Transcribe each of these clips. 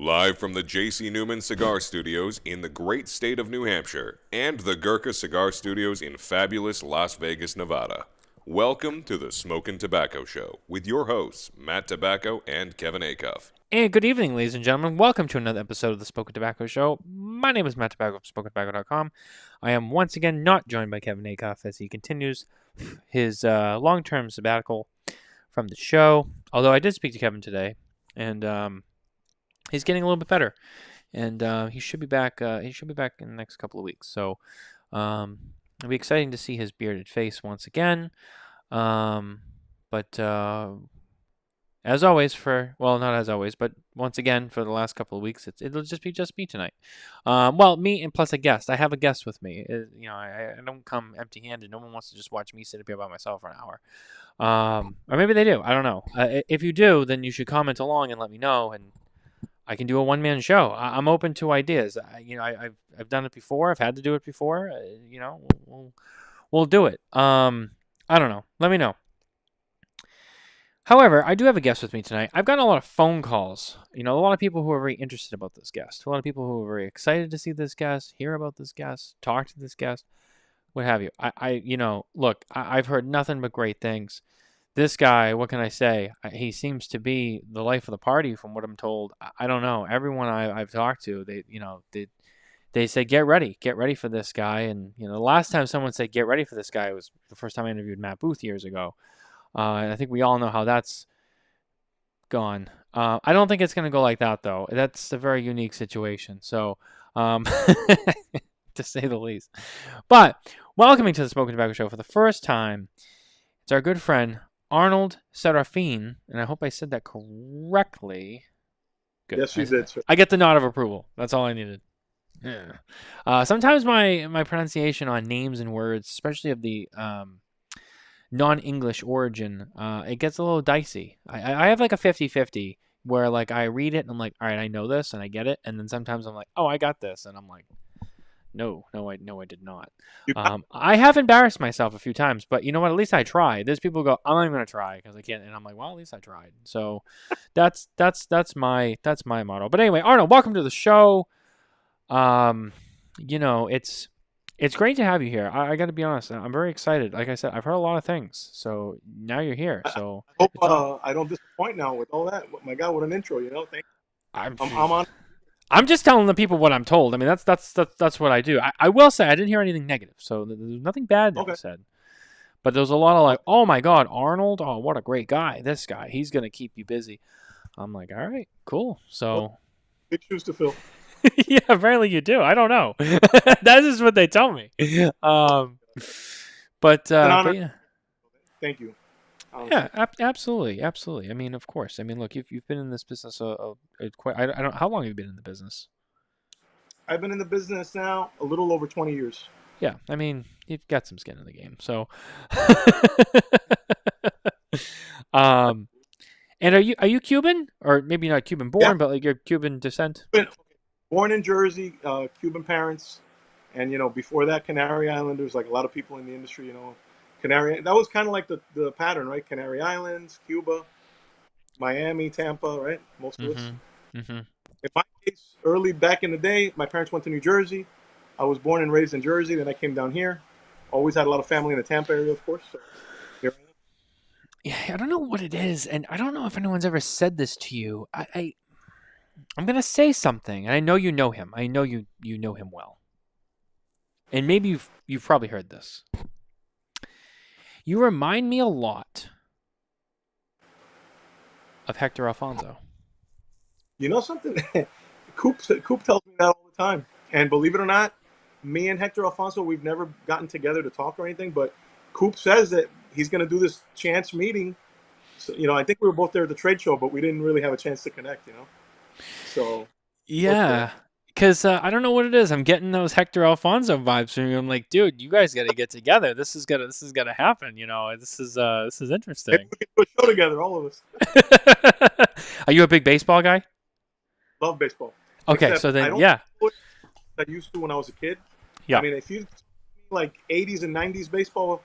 Live from the J.C. Newman Cigar Studios in the great state of New Hampshire and the Gurkha Cigar Studios in fabulous Las Vegas, Nevada. Welcome to the Smokin Tabacco Show with your hosts, Matt Tobacco and Kevin Acuff. And good evening, ladies and gentlemen. Welcome to another episode of the Smokin Tabacco Show. My name is Matt Tobacco from SmokinTabacco.com. I am once again not joined by Kevin Acuff as he continues his long-term sabbatical from the show. Although I did speak to Kevin today, and he's getting a little bit better, and he should be back. He should be back in the next couple of weeks. So it'll be exciting to see his bearded face once again. But as always, not as always, but once again for the last couple of weeks, it'll just be me tonight. Well, me and plus a guest. I have a guest with me. I don't come empty-handed. No one wants to just watch me sit up here by myself for an hour. Or maybe they do. I don't know. If you do, then you should comment along and let me know, and I can do a one-man show. I'm open to ideas. I've done it before. I've had to do it before. We'll do it. I don't know. Let me know. However, I do have a guest with me tonight. I've gotten a lot of phone calls. A lot of people who are very interested about this guest. A lot of people who are very excited to see this guest, hear about this guest, talk to this guest, what have you. I've heard nothing but great things. This guy, what can I say? He seems to be the life of the party, from what I'm told. I don't know. Everyone I've talked to, they say get ready for this guy. And the last time someone said get ready for this guy was the first time I interviewed Matt Booth years ago. And I think we all know how that's gone. I don't think it's going to go like that, though. That's a very unique situation. So, to say the least. But welcoming to the Smokin Tabacco Show for the first time, it's our good friend Arnold Serafin, and I hope I said that correctly. Good. Yes, you did, sir. I get the nod of approval. That's all I needed. Yeah. Sometimes my pronunciation on names and words, especially of the non-English origin, it gets a little dicey. I have like a 50-50 where like I read it and I'm like, all right, I know this and I get it, and then sometimes I'm like, oh, I got this, and I'm like, no, I did not. I have embarrassed myself a few times, but you know what? At least I tried. There's people who go, I'm not even gonna try because I can't, and I'm like, well, at least I tried. So that's my motto. But anyway, Arnold, welcome to the show. It's great to have you here. I got to be honest. I'm very excited. Like I said, I've heard a lot of things. So now you're here. So I hope I don't disappoint now with all that. My God, what an intro! I'm on. I'm just telling the people what I'm told. I mean, that's what I do. I will say I didn't hear anything negative. So there's nothing bad that was said. But there was a lot of like, oh my God, Arnold! Oh, what a great guy! This guy, he's gonna keep you busy. I'm like, all right, cool. So Big shoes to fill. Yeah, apparently you do. I don't know. That is what they tell me. But yeah. Thank you. Yeah, absolutely. I mean, of course. I mean, look, you've been in this business quite. I don't. How long have you been in the business? I've been in the business now a little over 20 years. Yeah, I mean, you've got some skin in the game. So, and are you Cuban, or maybe not Cuban born, but like you're Cuban descent? Born in Jersey, Cuban parents, and before that, Canary Islanders. Like a lot of people in the industry, Canary. That was kind of like the pattern, right? Canary Islands, Cuba, Miami, Tampa, right? Most of us. Mm-hmm. In my case, early back in the day, my parents went to New Jersey. I was born and raised in Jersey. Then I came down here. Always had a lot of family in the Tampa area, of course. So here I am. Yeah, I don't know what it is, and I don't know if anyone's ever said this to you. I'm gonna say something, and I know you know him. I know you know him well, and maybe you've probably heard this. You remind me a lot of Hector Alfonso. You know something? Coop tells me that all the time, and believe it or not, me and Hector Alfonso, we've never gotten together to talk or anything. But Coop says that he's gonna do this chance meeting. So, I think we were both there at the trade show, but we didn't really have a chance to connect. So yeah, because I don't know what it is. I'm getting those Hector Alfonso vibes from you. I'm like, dude, you guys got to get together. This is gonna happen. This is interesting. Maybe we can do a show together, all of us. Are you a big baseball guy? Love baseball. Okay, Except so then I used to when I was a kid. Yeah. I mean, if you like 80s and 90s baseball,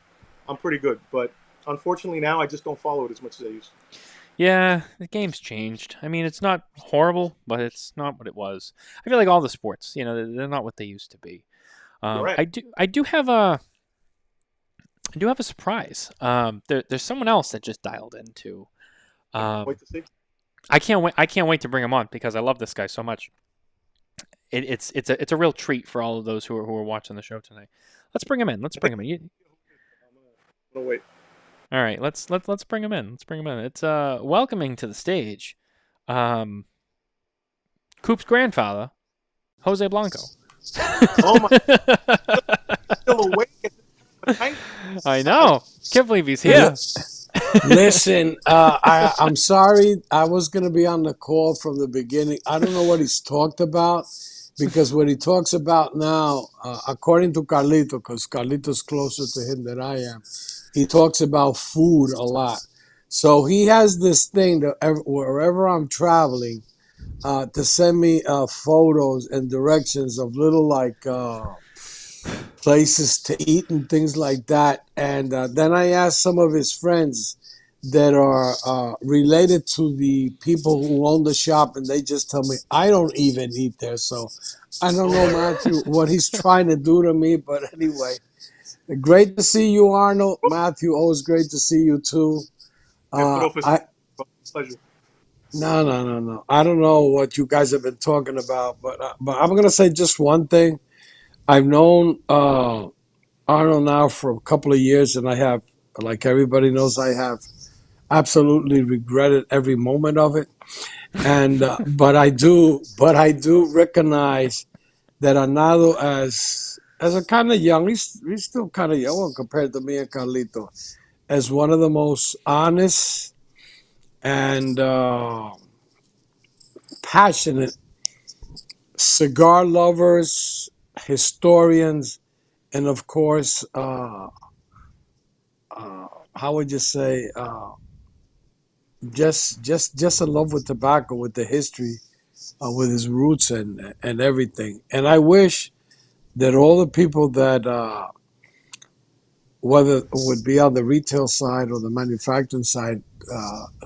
I'm pretty good. But unfortunately now I just don't follow it as much as I used to. Yeah, the game's changed. I mean, it's not horrible, but it's not what it was. I feel like all the sports, they're not what they used to be. You're right. I do have a surprise. There's someone else that just dialed in too. Wait to see. I can't wait. I can't wait to bring him on because I love this guy so much. It's a real treat for all of those who are watching the show tonight. Let's bring him in. Let's bring him in. I'm gonna wait. All right, let's bring him in. Let's bring him in. It's welcoming to the stage, Coop's grandfather, Jose Blanco. Oh my! Still awake at this time? I know. Can't believe he's here. Listen, I'm sorry. I was going to be on the call from the beginning. I don't know what he's talked about because what he talks about now, according to Carlito, because Carlito's closer to him than I am, he talks about food a lot. So he has this thing that wherever I'm traveling, to send me photos and directions of little places to eat and things like that. And then I asked some of his friends that are related to the people who own the shop, and they just tell me, I don't even eat there. So I don't know, Matthew, what he's trying to do to me. But anyway, great to see you, Arnold. Matthew, always great to see you, too. Pleasure. No. I don't know what you guys have been talking about, but I'm going to say just one thing. I've known Arnold now for a couple of years, and I have, like everybody knows, I have absolutely regretted every moment of it. And but I do recognize that Arnaldo, as a kind of young, he's still kind of young compared to me and Carlito, as one of the most honest and passionate cigar lovers, historians, and of course, how would you say, just in love with tobacco, with the history, with his roots and everything. And I wish that all the people that, whether it would be on the retail side or the manufacturing side,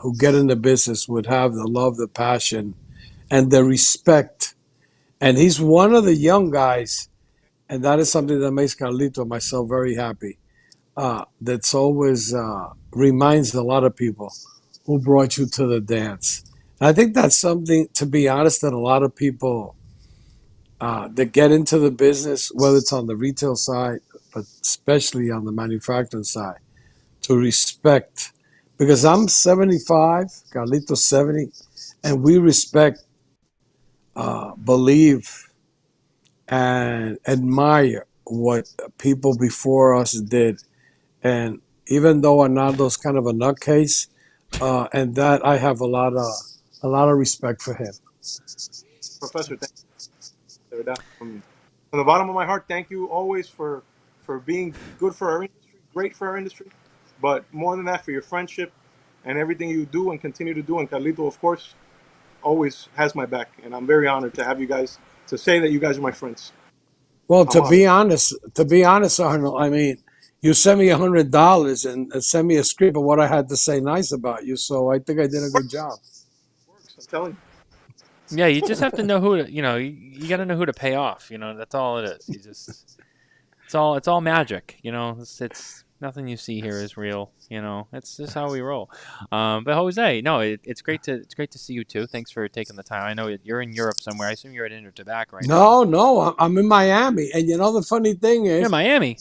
who get in the business would have the love, the passion, and the respect. And he's one of the young guys, and that is something that makes Carlito and myself very happy. That's always reminds a lot of people who brought you to the dance. And I think that's something, to be honest, that a lot of people that get into the business, whether it's on the retail side, but especially on the manufacturing side, to respect. Because I'm 75, Carlito's 70, and we respect, believe, and admire what people before us did. And even though Arnaldo's kind of a nutcase, and that I have a lot of respect for him. Professor, thank you. From the bottom of my heart, thank you always for being good for our industry, great for our industry, but more than that, for your friendship and everything you do and continue to do. And Carlito, of course, always has my back, and I'm very honored to have you guys, to say that you guys are my friends. Well, to be honest, Arnold, I mean, you sent me $100 and sent me a script of what I had to say nice about you, so I think I did a good job. Works, I'm telling you. Yeah, you just have to know who to, you got to know who to pay off. That's all it is. It's all magic. It's nothing you see here is real. It's just how we roll. But Jose, no, it's great to see you too. Thanks for taking the time. I know you're in Europe somewhere. I assume you're at Inter Tobacco right now. No, I'm in Miami, and the funny thing is, you're in Miami.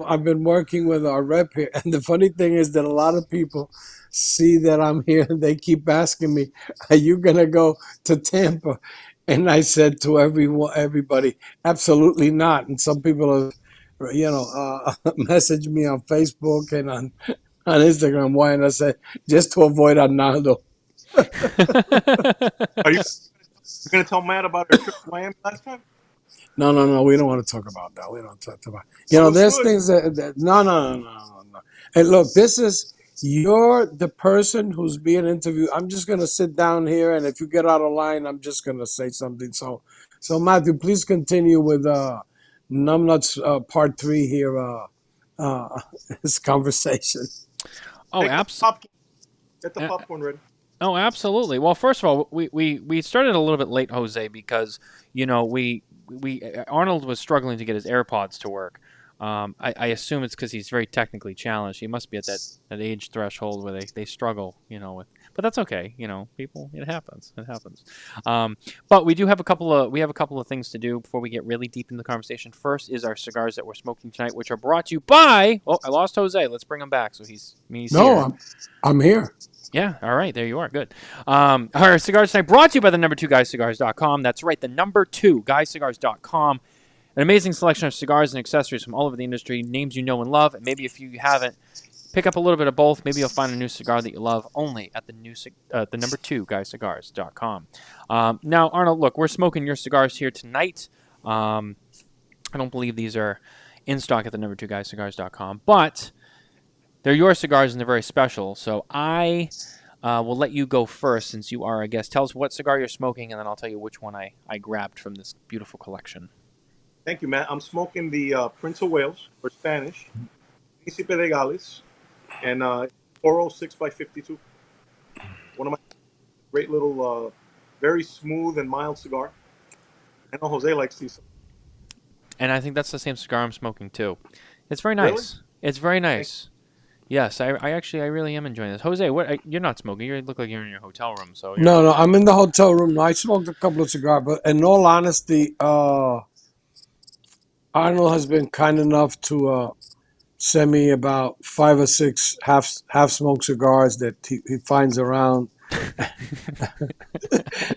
I've been working with our rep here, and the funny thing is that a lot of people see that I'm here, and they keep asking me, "Are you gonna go to Tampa?" And I said to everybody, absolutely not. And some people have, messaged me on Facebook and on Instagram. Why? And I said, just to avoid Arnaldo. Are you going to tell Matt about our trip to Miami last time? No. We don't want to talk about that. We don't talk about. There's things that no. And look, you're the person who's being interviewed. I'm just gonna sit down here, and if you get out of line, I'm just gonna say something. So Matthew, please continue with Numbnuts part 3 here. This conversation. Oh, absolutely. Get the popcorn ready. Oh, absolutely. Well, first of all, we started a little bit late, Jose, because we Arnold was struggling to get his AirPods to work. I assume it's because he's very technically challenged. He must be at that age threshold where they struggle, with. But that's okay, people. It happens. It happens. But we do have a couple of things to do before we get really deep in the conversation. First is our cigars that we're smoking tonight, which are brought to you by. Oh, I lost Jose. Let's bring him back. So he's here. I'm here. Yeah, all right, there you are. Good. Our cigars tonight brought to you by the number2guyscigars.com. That's right, the number2guyscigars.com. An amazing selection of cigars and accessories from all over the industry, names you know and love, and maybe if you haven't, pick up a little bit of both. Maybe you'll find a new cigar that you love only at the number2guyscigars.com. Now, Arnold, look, we're smoking your cigars here tonight. I don't believe these are in stock at the number2guyscigars.com, but they're your cigars and they're very special. So I will let you go first since you are a guest. Tell us what cigar you're smoking, and then I'll tell you which one I grabbed from this beautiful collection. Thank you, Matt. I'm smoking the Prince of Wales, for Spanish, Príncipe de Gales, and 406 by 52. One of my great little, very smooth and mild cigar. I know Jose likes these. And I think that's the same cigar I'm smoking too. It's very nice. Really? It's very nice. Yes, I really am enjoying this. Jose, you're not smoking. You look like you're in your hotel room. So No, I'm in the hotel room. I smoked a couple of cigars, but in all honesty, Arnold has been kind enough to send me about 5 or 6 half smoked cigars that he finds around.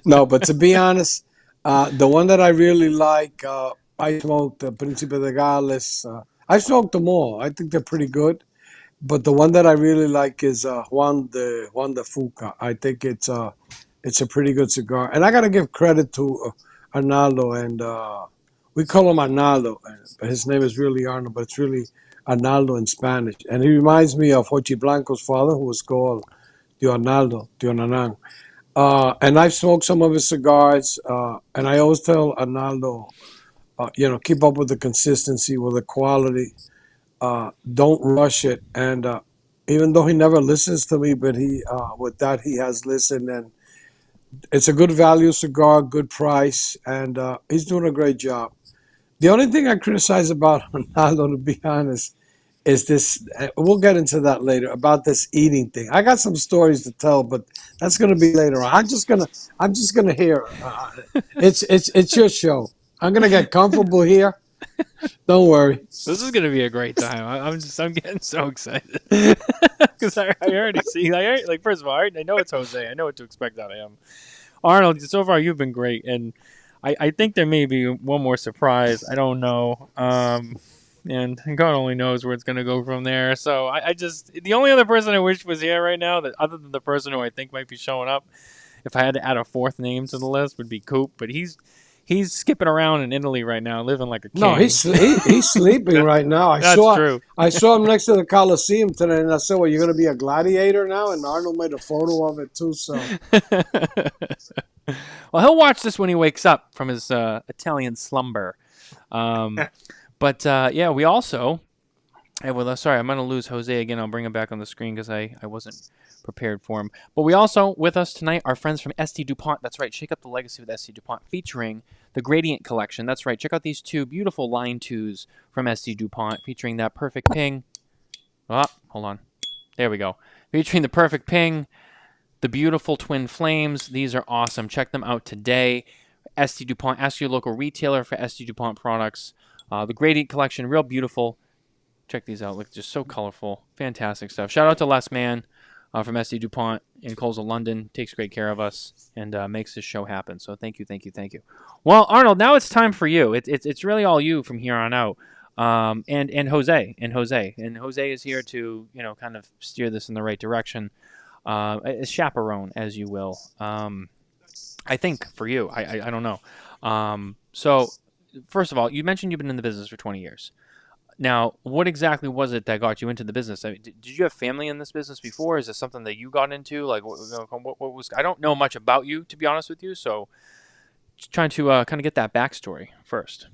No, but to be honest, the one that I really like, I smoked the Príncipe de Gales. I smoked them all. I think they're pretty good. But the one that I really like is Juan de Fuca. I think it's a pretty good cigar. And I got to give credit to Arnaldo, and we call him Arnaldo. His name is really Arnold, but it's really Arnaldo in Spanish. And he reminds me of Jose Blanco's father, who was called Tío Arnaldo, Tío Nanan. And I've smoked some of his cigars, and I always tell Arnaldo, keep up with the consistency, with the quality. Don't rush it. And even though he never listens to me, but with that he has listened, and it's a good value cigar, good price, and he's doing a great job. The only thing I criticize about Arnaldo, to be honest, is this. We'll get into that later about this eating thing. I got some stories to tell, but that's going to be later on. I'm just gonna hear. It's your show. I'm gonna get comfortable here. Don't worry. This is gonna be a great time. I'm getting so excited because I already see. First of all, I know it's Jose. I know what to expect out of him. Arnold, so far you've been great, and I think there may be one more surprise. I don't know. And God only knows where it's going to go from there. So I just, the only other person I wish was here right now, that other than the person who I think might be showing up, if I had to add a 4th name to the list, would be Coop. But he's skipping around in Italy right now, living like a king. No, he's sleeping right now. That's true. I saw him next to the Coliseum today, and I said, well, you're going to be a gladiator now? And Arnold made a photo of it too. So, well, he'll watch this when he wakes up from his Italian slumber. But yeah, we also. Sorry, I'm going to lose Jose again. I'll bring him back on the screen because I wasn't prepared for him. But we also, with us tonight, are friends from SD Dupont. That's right. Shake up the legacy with SD Dupont, featuring the Gradient Collection. That's right. Check out these 2 beautiful line 2s from SD Dupont, featuring that perfect ping. Oh, hold on. There we go. Featuring the perfect ping, the beautiful twin flames. These are awesome. Check them out today. SD Dupont. Ask your local retailer for SD Dupont products. The Gradient Collection, real beautiful. Check these out. Look, just so colorful. Fantastic stuff. Shout out to Les Mann from SD Dupont in Colesville, London. Takes great care of us and makes this show happen. So thank you. Well, Arnold, now it's time for you. It's really all you from here on out. And Jose. And Jose is here to, kind of steer this in the right direction. A chaperone, as you will. I think for you. I don't know. So first of all, you mentioned you've been in the business for 20 years. Now, what exactly was it that got you into the business? I mean, did you have family in this business before? Is this something that you got into? Like, what was? I don't know much about you, to be honest with you. So, just trying to kind of get that backstory first.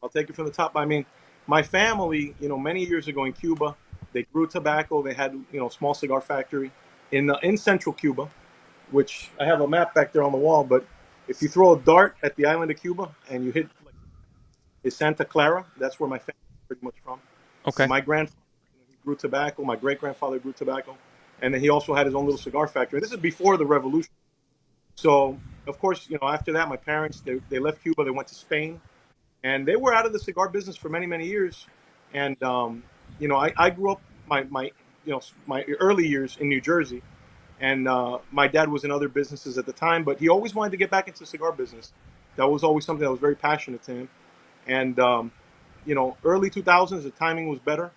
I'll take it from the top. I mean, my family, many years ago in Cuba, they grew tobacco. They had, small cigar factory. in central Cuba, which I have a map back there on the wall. But if you throw a dart at the island of Cuba and you hit is Santa Clara, that's where my family is pretty much from. Okay. My grandfather grew tobacco. My great grandfather grew tobacco, and then he also had his own little cigar factory. This is before the revolution. So, of course, after that, my parents they left Cuba. They went to Spain, and they were out of the cigar business for many, many years. And I grew up my early years in New Jersey, and my dad was in other businesses at the time, but he always wanted to get back into the cigar business. That was always something that was very passionate to him. And early 2000s, the timing was better,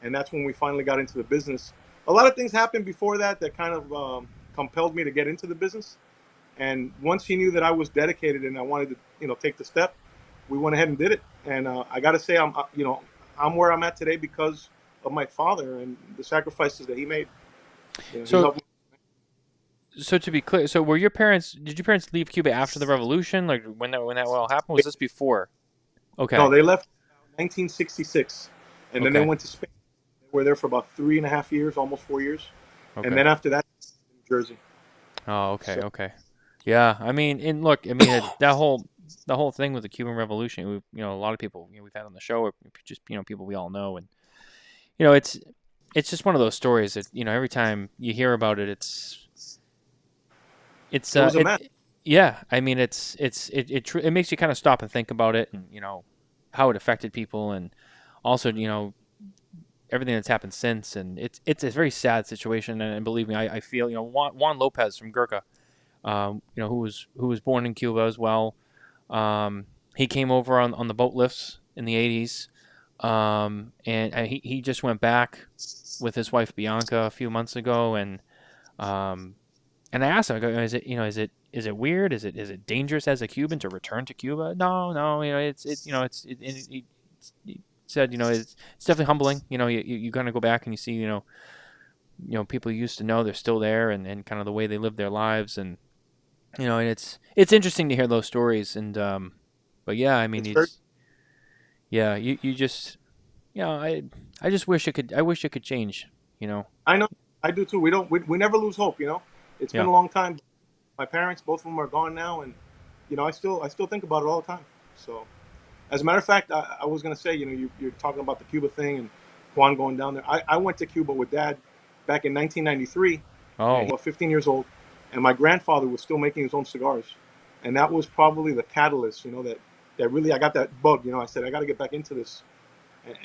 and that's when we finally got into the business. A lot of things happened before that kind of compelled me to get into the business. And once he knew that I was dedicated and I wanted to, take the step, we went ahead and did it. And I got to say, I'm where I'm at today because of my father and the sacrifices that he made. So to be clear, so did your parents leave Cuba after the revolution? Like when that all happened? Was this before? Okay. No, they left in 1966, and then Okay. they went to Spain. They were there for about 3.5 years, almost 4 years, Okay. and then after that, New Jersey. Oh, okay, So- okay. Yeah, I mean, that whole thing with the Cuban Revolution, a lot of people we've had on the show, or just people we all know, and it's just one of those stories that every time you hear about it, it's It was a mess. yeah. I mean, it makes you kind of stop and think about it, and how it affected people, and also everything that's happened since, and it's a very sad situation, and believe me, I feel Juan Lopez from Gurkha. Who was born in Cuba as well. He came over on the boat lifts in the 80s, and he just went back with his wife Bianca a few months ago, and I asked him, I go, is it weird? Is it dangerous as a Cuban to return to Cuba? No, he said it's definitely humbling. You kind of go back and you see people you used to know, they're still there, and kind of the way they live their lives, and and it's interesting to hear those stories, and but yeah, I mean yeah, you just I just wish it could change, I know, I do too. We never lose hope. It's been Yeah. a long time. My parents, both of them, are gone now, and I still think about it all the time. So, as a matter of fact, I was gonna say, you're talking about the Cuba thing and Juan going down there. I went to Cuba with Dad back in 1993. Oh, And he was 15 years old, and my grandfather was still making his own cigars, and that was probably the catalyst, that really I got that bug. I said I got to get back into this,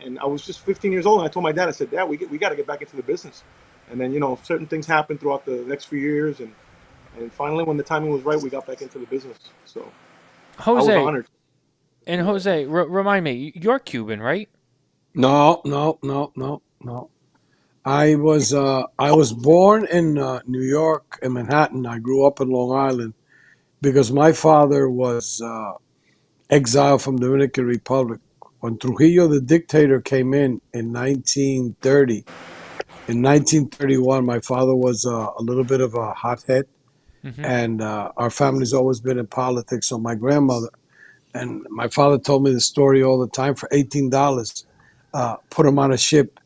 and I was just 15 years old, and I told my dad, I said, Dad, we got to get back into the business, and then certain things happened throughout the next few years, and finally when the timing was right, we got back into the business. So I was Jose, honored. and Jose, remind me, you're Cuban, right? No. I was born in New York, in Manhattan. I grew up in Long Island because my father was exiled from the Dominican Republic. When Trujillo, the dictator, came in 1930, in 1931, my father was a little bit of a hothead, Mm-hmm. and our family's always been in politics. So my grandmother and my father told me the story all the time. For $18, put him on a ship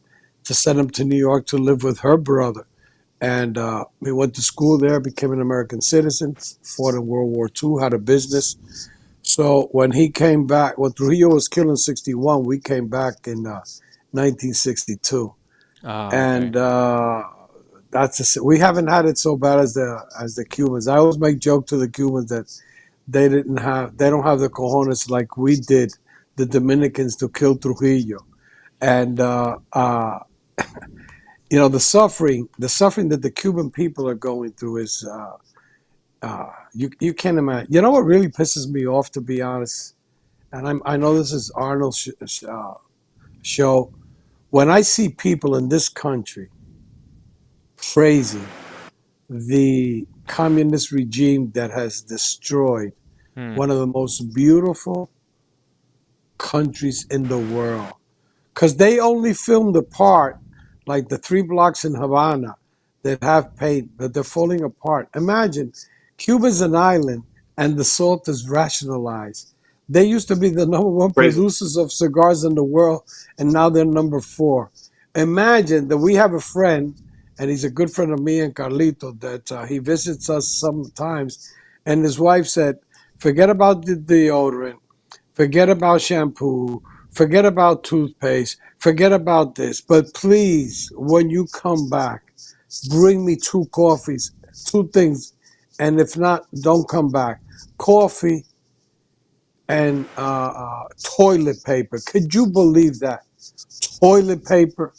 to send him to New York to live with her brother. And we went to school there, became an American citizen, fought in World War II, had a business. So when he came back, when Trujillo was killed in 61, we came back in 1962. And we haven't had it so bad as the Cubans. I always make joke to the Cubans that they don't have the cojones like we did, the Dominicans, to kill Trujillo. And the suffering that the Cuban people are going through is you can't imagine. You know what really pisses me off, to be honest, and I know this is Arnold's show. When I see people in this country praising the communist regime that has destroyed one of the most beautiful countries in the world, because they only filmed the part, like the 3 blocks in Havana that have paint, but they're falling apart. Imagine, Cuba's an island and the salt is rationalized. They used to be the number one Crazy. producers of cigars in the world, and now they're number 4. Imagine that we have a friend and he's a good friend of me and Carlito, that he visits us sometimes. And his wife said, forget about the deodorant, forget about shampoo, forget about toothpaste, forget about this. But please, when you come back, bring me 2 coffees, 2 things. And if not, don't come back. Coffee and toilet paper. Could you believe that? Toilet paper.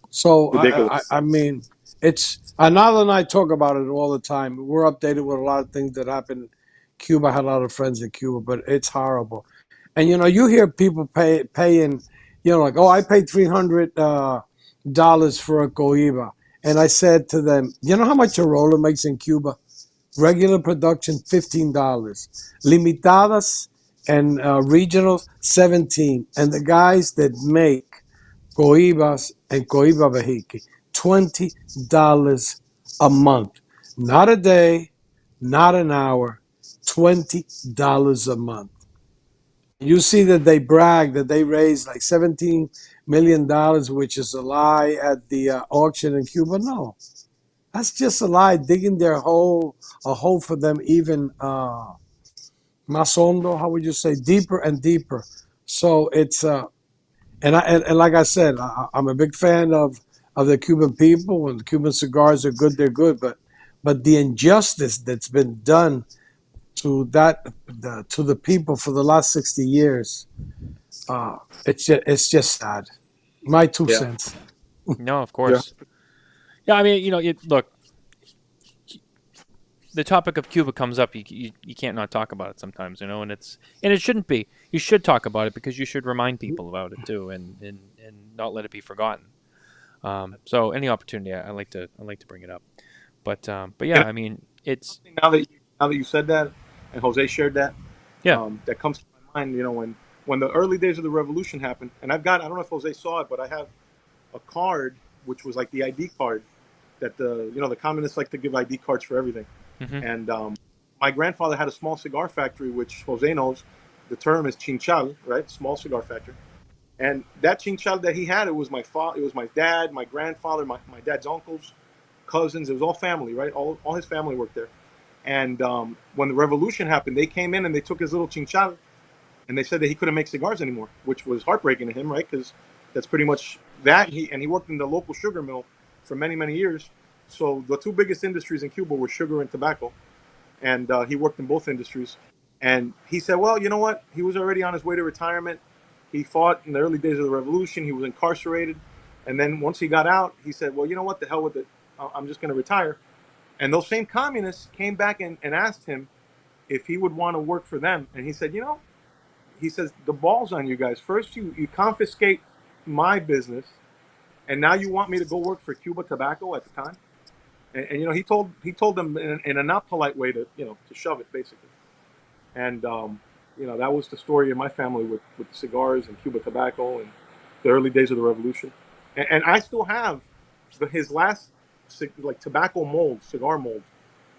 So Ridiculous. I mean, it's Anal and I talk about it all the time. We're updated with a lot of things that happen in Cuba. I had a lot of friends in Cuba, but it's horrible. And you hear people paying, like, oh, I paid $300 for a cohiba, and I said to them, you know how much a roller makes in Cuba? Regular production, $15. Limitadas and regionals, 17. And the guys that make cohibas and cohiba vejique, $20 a month. Not a day, not an hour, $20 a month. You see that they brag that they raised like $17 million, which is a lie at the auction in Cuba. No, that's just a lie, digging a hole for them even más hondo, how would you say, deeper and deeper. So it's and like I said, I'm a big fan of the Cuban people. When the Cuban cigars are good, they're good. But the injustice that's been done to to the people for the last 60 years, it's just sad. My 2 cents. No, of Yeah. course. Yeah, I mean, look, the topic of Cuba comes up. You can't not talk about it sometimes, and it shouldn't be. You should talk about it because you should remind people about it too, and not let it be forgotten. So any opportunity, I like to bring it up. But yeah, I mean, it's Now that you said that, and Jose shared that, yeah. that comes to my mind. When the early days of the revolution happened, and I don't know if Jose saw it, but I have a card which was like the ID card that the communists like to give ID cards for everything. Hmm. And my grandfather had a small cigar factory, which Jose knows. The term is chinchal, right? Small cigar factory. And that chinchal that he had, it was my dad, my grandfather, my dad's uncles, cousins. It was all family, right? All his family worked there. And when the revolution happened, they came in and they took his little chinchal, and they said that he couldn't make cigars anymore, which was heartbreaking to him, right? Because that's pretty much that. He worked in the local sugar mill for many years. So the 2 biggest industries in Cuba were sugar and tobacco, and he worked in both industries. And he said, well, you know what? He was already on his way to retirement. He fought in the early days of the revolution. He was incarcerated, and then once he got out, he said, well, you know what? The hell with it. I'm just going to retire. And those same communists came back and asked him if he would want to work for them. And he said, he says, the ball's on you guys. First, you confiscate my business, and now you want me to go work for Cuba Tobacco at the time. And he told them in a not polite way to shove it basically. And that was the story in my family with cigars and Cuba Tobacco and the early days of the revolution. And I still have his last like tobacco mold, cigar mold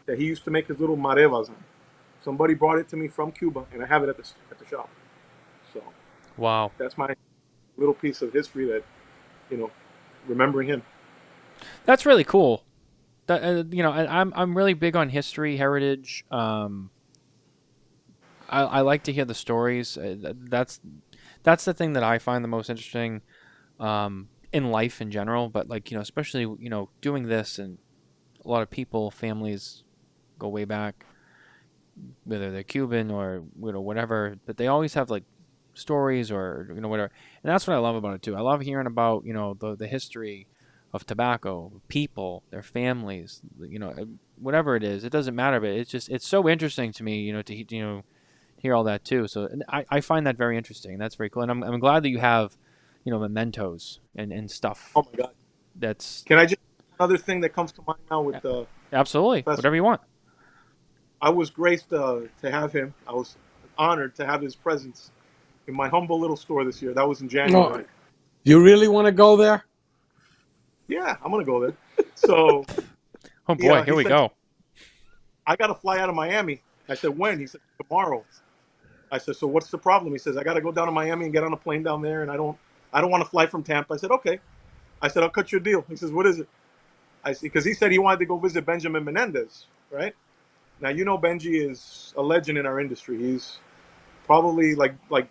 that he used to make his little marevas on. Somebody brought it to me from Cuba, and I have it at the shop. So Wow. that's my little piece of history that remembering him. That's really cool. That I'm really big on history, heritage. I like to hear the stories. That's the thing that I find the most interesting in life in general. But especially doing this, and a lot of people, families go way back, whether they're Cuban or whatever. But they always have like stories or whatever, and that's what I love about it too. I love hearing about the history of tobacco, people, their families, whatever it is. It doesn't matter, but it's so interesting to me, to hear all that too. So I find that very interesting. That's very cool, and I'm glad that you have mementos and stuff. Oh my God! That's Can I just another thing that comes to mind now with the absolutely professor? whatever you want. I was graced to have him. I was honored to have his presence in my humble little store this year. That was in January. No, you really want to go there? Yeah, I'm gonna go there. So Oh boy, here he we said, go. I got to fly out of Miami. I said, when? He said, tomorrow. I said, so what's the problem? He says, I got to go down to Miami and get on a plane down there, and I don't want to fly from Tampa. I said, okay. I said, I'll cut you a deal. He says, what is it? I see, because he said he wanted to go visit Benjamin Menendez, right? Now you know Benji is a legend in our industry. He's probably Blanco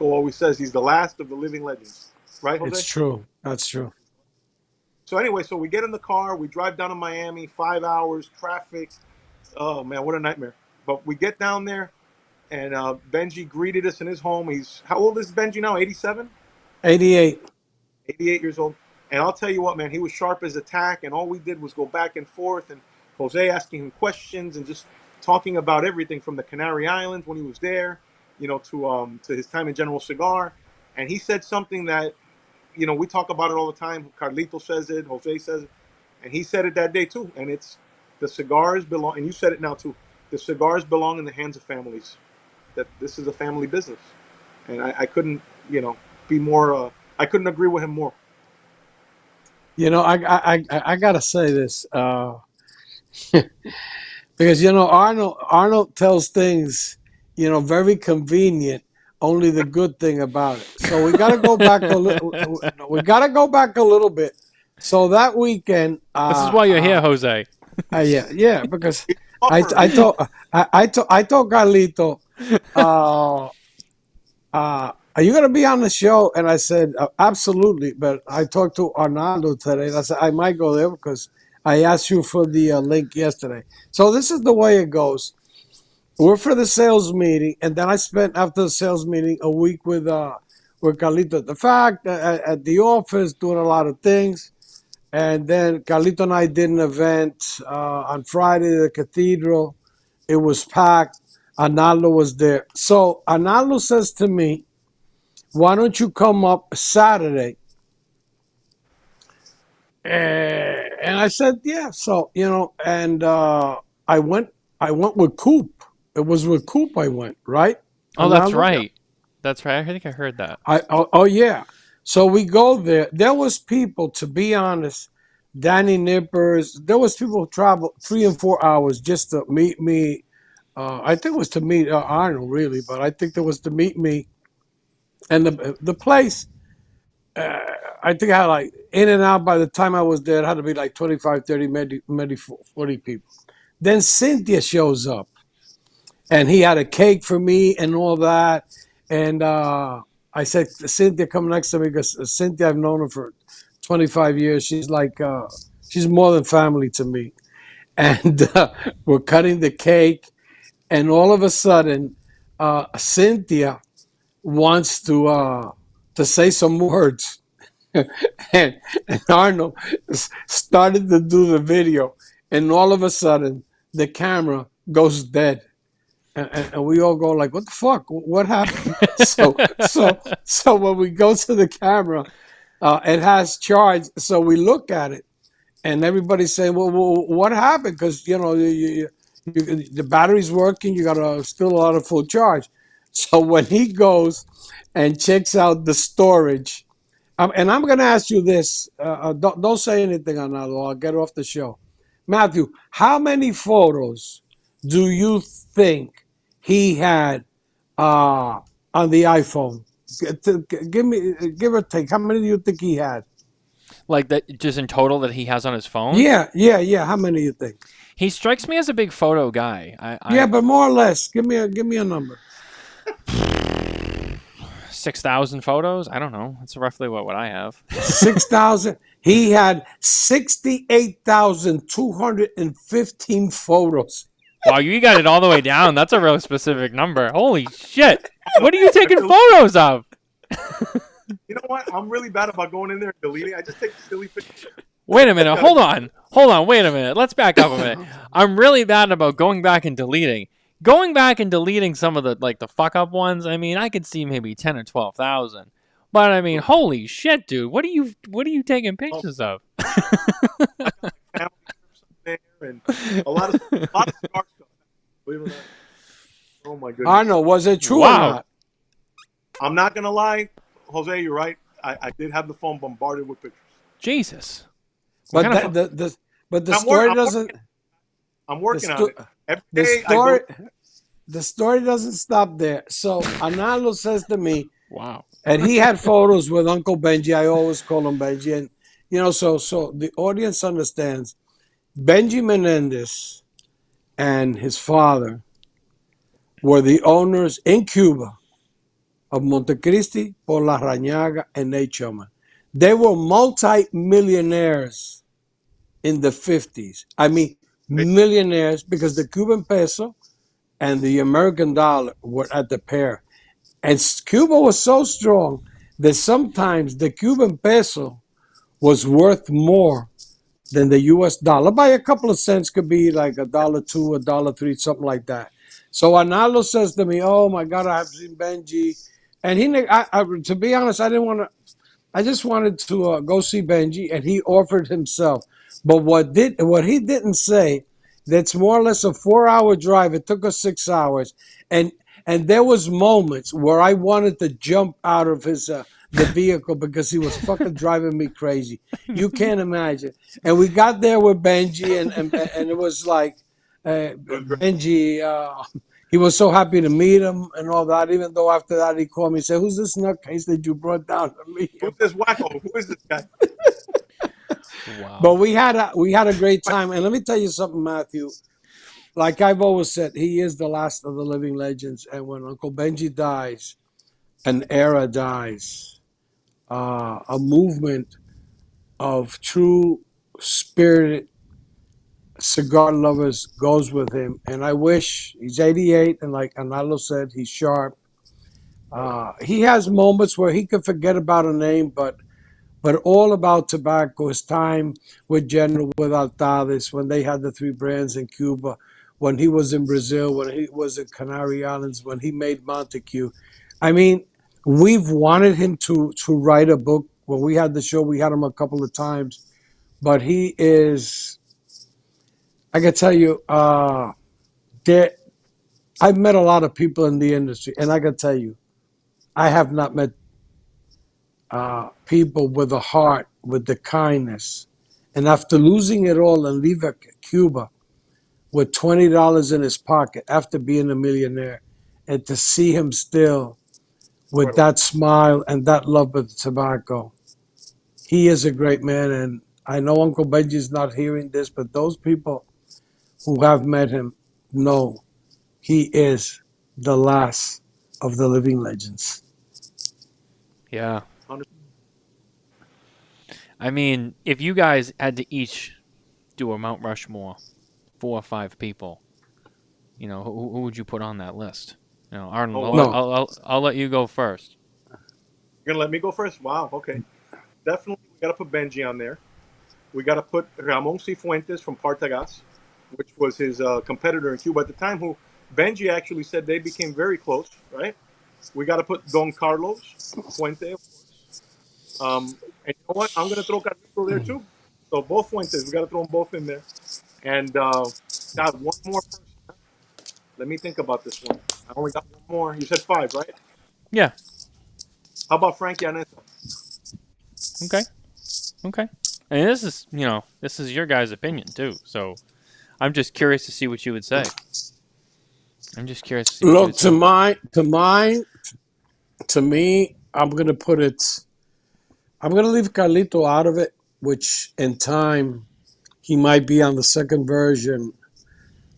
always says, he's the last of the living legends, right, Jose? It's true. That's true. So anyway, so we get in the car, we drive down to Miami, 5 hours, traffic. Oh man, what a nightmare! But we get down there, and Benji greeted us in his home. He's how old is Benji now? 87? 88. 88 years old. And I'll tell you what, man, he was sharp as a tack, and all we did was go back and forth, and Jose asking him questions and just talking about everything from the Canary Islands when he was there, to his time in General Cigar. And he said something that, we talk about it all the time. Carlito says it, Jose says it, and he said it that day too. And it's the cigars belong, and you said it now too. The cigars belong in the hands of families. That this is a family business, and I couldn't, be more. I couldn't agree with him more. I gotta say this because Arnold tells things very convenient. Only the good thing about it. So we gotta go back a little. We gotta go back a little bit. So that weekend. This is why you're here, Jose. Yeah, because I told Carlito, are you gonna be on the show? And I said absolutely. But I talked to Arnaldo today, and I said I might go there because I asked you for the link yesterday. So this is the way it goes. We're for the sales meeting, and then I spent after the sales meeting a week with Carlito at the fact at the office doing a lot of things, and then Carlito and I did an event on Friday at the Cathedral. It was packed. Arnaldo was there. So Arnaldo says to me, "Why don't you come up Saturday?" And I said, "Yeah." So and I went with Coop. It was with Coop I went, right? Oh, that's right. That's right. I think I heard that. Oh, yeah. So we go there. There was people, to be honest, Danny Nippers. There was people who traveled 3 and 4 hours just to meet me. I think it was to meet Arnold, really, but I think it was to meet me. And the place, I think I had like in and out by the time I was there, it had to be like 25, 30, maybe 40 people. Then Cynthia shows up. And he had a cake for me and all that. And I said, Cynthia, come next to me, because Cynthia, I've known her for 25 years. She's like, she's more than family to me. And we're cutting the cake. And all of a sudden, Cynthia wants to say some words. and Arnold started to do the video. And all of a sudden, the camera goes dead. And we all go like, what the fuck? What happened? so when we go to the camera, it has charge. So we look at it, and everybody's saying, well what happened? Because, the battery's working. You got still a lot of full charge. So when he goes and checks out the storage, and I'm going to ask you this. Don't say anything on that, I'll get off the show. Matthew, how many photos do you think he had on the iPhone? Give or take. How many do you think he had? Like that, just in total that he has on his phone? Yeah. How many do you think? He strikes me as a big photo guy. Yeah, but more or less. Give me a number. 6,000 photos? I don't know. That's roughly what I have. 6,000. He had 68,215 photos. Wow, you got it all the way down. That's a real specific number. Holy shit. What are you taking photos of? You know what? I'm really bad about going in there and deleting. I just take silly pictures. Wait a minute. Hold on. Wait a minute. Let's back up a minute. I'm really bad about going back and deleting. Going back and deleting some of the fuck up ones, I mean, I could see maybe 10 or 12,000. But I mean, holy shit, dude. What are you taking pictures of? And a lot of cigar stuff. Believe it or not. Oh my goodness. Arnold, was it true or not? I'm not gonna lie, Jose, you're right. I did have the phone bombarded with pictures. Jesus. But the story doesn't. I'm working on it. Every day the story doesn't stop there. So Arnaldo says to me, "Wow." And he had photos with Uncle Benji. I always call him Benji. And, so the audience understands Benji Menendez and his father were the owners in Cuba of Montecristi, Por La Rañaga, and Nate Sherman. They were multi-millionaires in the 50s. I mean, millionaires, because the Cuban peso and the American dollar were at the pair. And Cuba was so strong that sometimes the Cuban peso was worth more than the U.S. dollar by a couple of cents. Could be like $1.02, $1.03, something like that. So Arnaldo says to me, "Oh my God, I have seen Benji," and to be honest, I didn't want to. I just wanted to go see Benji, and he offered himself. But what he didn't say, that's more or less a 4-hour drive. It took us 6 hours, and there was moments where I wanted to jump out of the vehicle because he was fucking driving me crazy. You can't imagine. And we got there with Benji, and it was like Benji. He was so happy to meet him and all that. Even though after that he called me and said, "Who's this nutcase that you brought down to me?" Who's this wacko? Who is this guy? Wow. But we had a great time. And let me tell you something, Matthew. Like I've always said, he is the last of the living legends. And when Uncle Benji dies, an era dies. A movement of true spirited cigar lovers goes with him. And I wish, he's 88, and like Arnaldo said, he's sharp. He has moments where he could forget about a name, but all about tobacco, his time with General, with Altades, when they had the 3 brands in Cuba, when he was in Brazil, when he was in Canary Islands, when he made Montague. I mean, we've wanted him to write a book. When we had the show, we had him a couple of times. But he is, I can tell you, I've met a lot of people in the industry, and I can tell you, I have not met people with a heart, with the kindness. And after losing it all and leaving Cuba with $20 in his pocket after being a millionaire, and to see him still with that smile and that love of tobacco, he is a great man. And I know Uncle Benji's not hearing this, but those people who have met him know he is the last of the living legends. Yeah. I mean, if you guys had to each do a Mount Rushmore, 4 or 5 people, who would you put on that list? Arnold, I'll let you go first. You're gonna let me go first? Wow. Okay. Definitely, we gotta put Benji on there. We gotta put Ramon Cifuentes from Partagas, which was his competitor in Cuba at the time. Who Benji actually said they became very close. Right. We gotta put Don Carlos Fuente. And you know what? I'm gonna throw Carlito there too. So both Fuentes, we gotta throw them both in there. And God, one more person. Let me think about this one. I only got one more. You said 5, right? Yeah. How about Frankie Anessa? Okay. And this is your guys' opinion too. So I'm just curious to see what you would say. Look, to me, I'm gonna put it. I'm gonna leave Carlito out of it, which in time he might be on the second version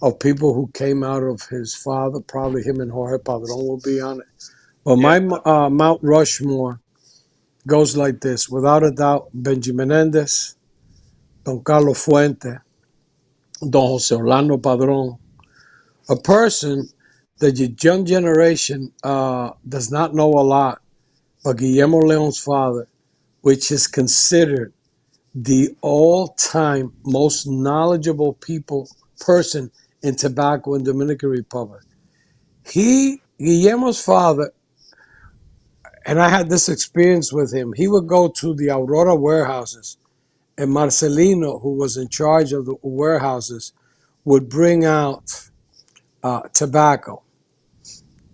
of people who came out of his father. Probably him and Jorge Padron will be on it. But my Mount Rushmore goes like this: without a doubt, Benji Menendez, Don Carlos Fuente, Don Jose Orlando Padron, a person that the young generation does not know a lot, but Guillermo Leon's father, which is considered the all-time most knowledgeable person in tobacco in Dominican Republic. Guillermo's father, and I had this experience with him, he would go to the Aurora warehouses, and Marcelino, who was in charge of the warehouses, would bring out tobacco.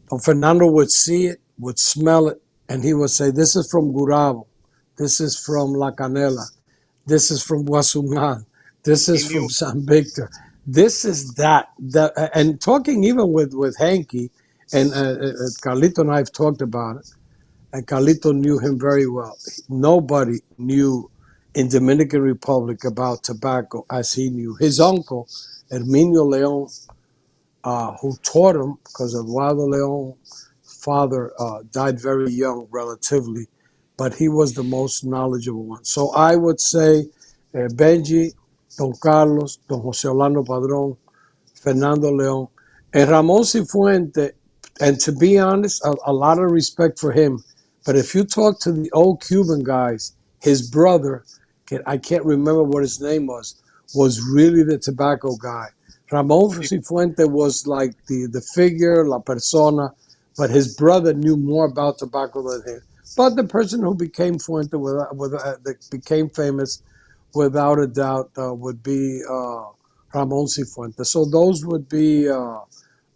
And Fernando would see it, would smell it, and he would say, "This is from Gurabo. This is from La Canela. This is from Guasuman. This is from San Victor. This is that." And talking even with Hanky, and Carlito and I have talked about it, and Carlito knew him very well. Nobody knew in Dominican Republic about tobacco as he knew. His uncle, Herminio Leon, who taught him, because Eduardo Leon's father died very young, relatively, but he was the most knowledgeable one. So I would say Benji, Don Carlos, Don Jose Orlando Padron, Fernando Leon, and Ramon Cifuente. And to be honest, a lot of respect for him. But if you talk to the old Cuban guys, his brother, I can't remember what his name was really the tobacco guy. Ramon Cifuente was like the figure, la persona, but his brother knew more about tobacco than him. But the person who became Fuente, that became famous, without a doubt, would be Ramon Cifuentes. So those would be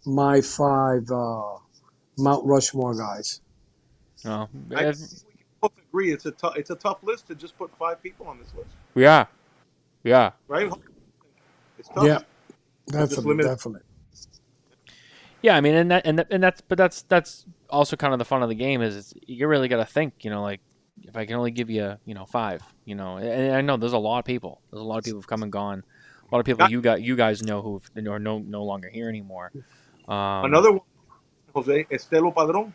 my five Mount Rushmore guys. No, I think we can both agree it's a tough list to just put 5 people on this list, yeah, right? It's tough. Yeah, Just definitely, limit. definitely. yeah. I mean, that's also kind of the fun of the game is you really got to think. Like if I can only give you 5. And I know there's a lot of people. There's a lot of people who've come and gone. A lot of people you guys know who are no longer here anymore. Another one, Jose Estelo Padron.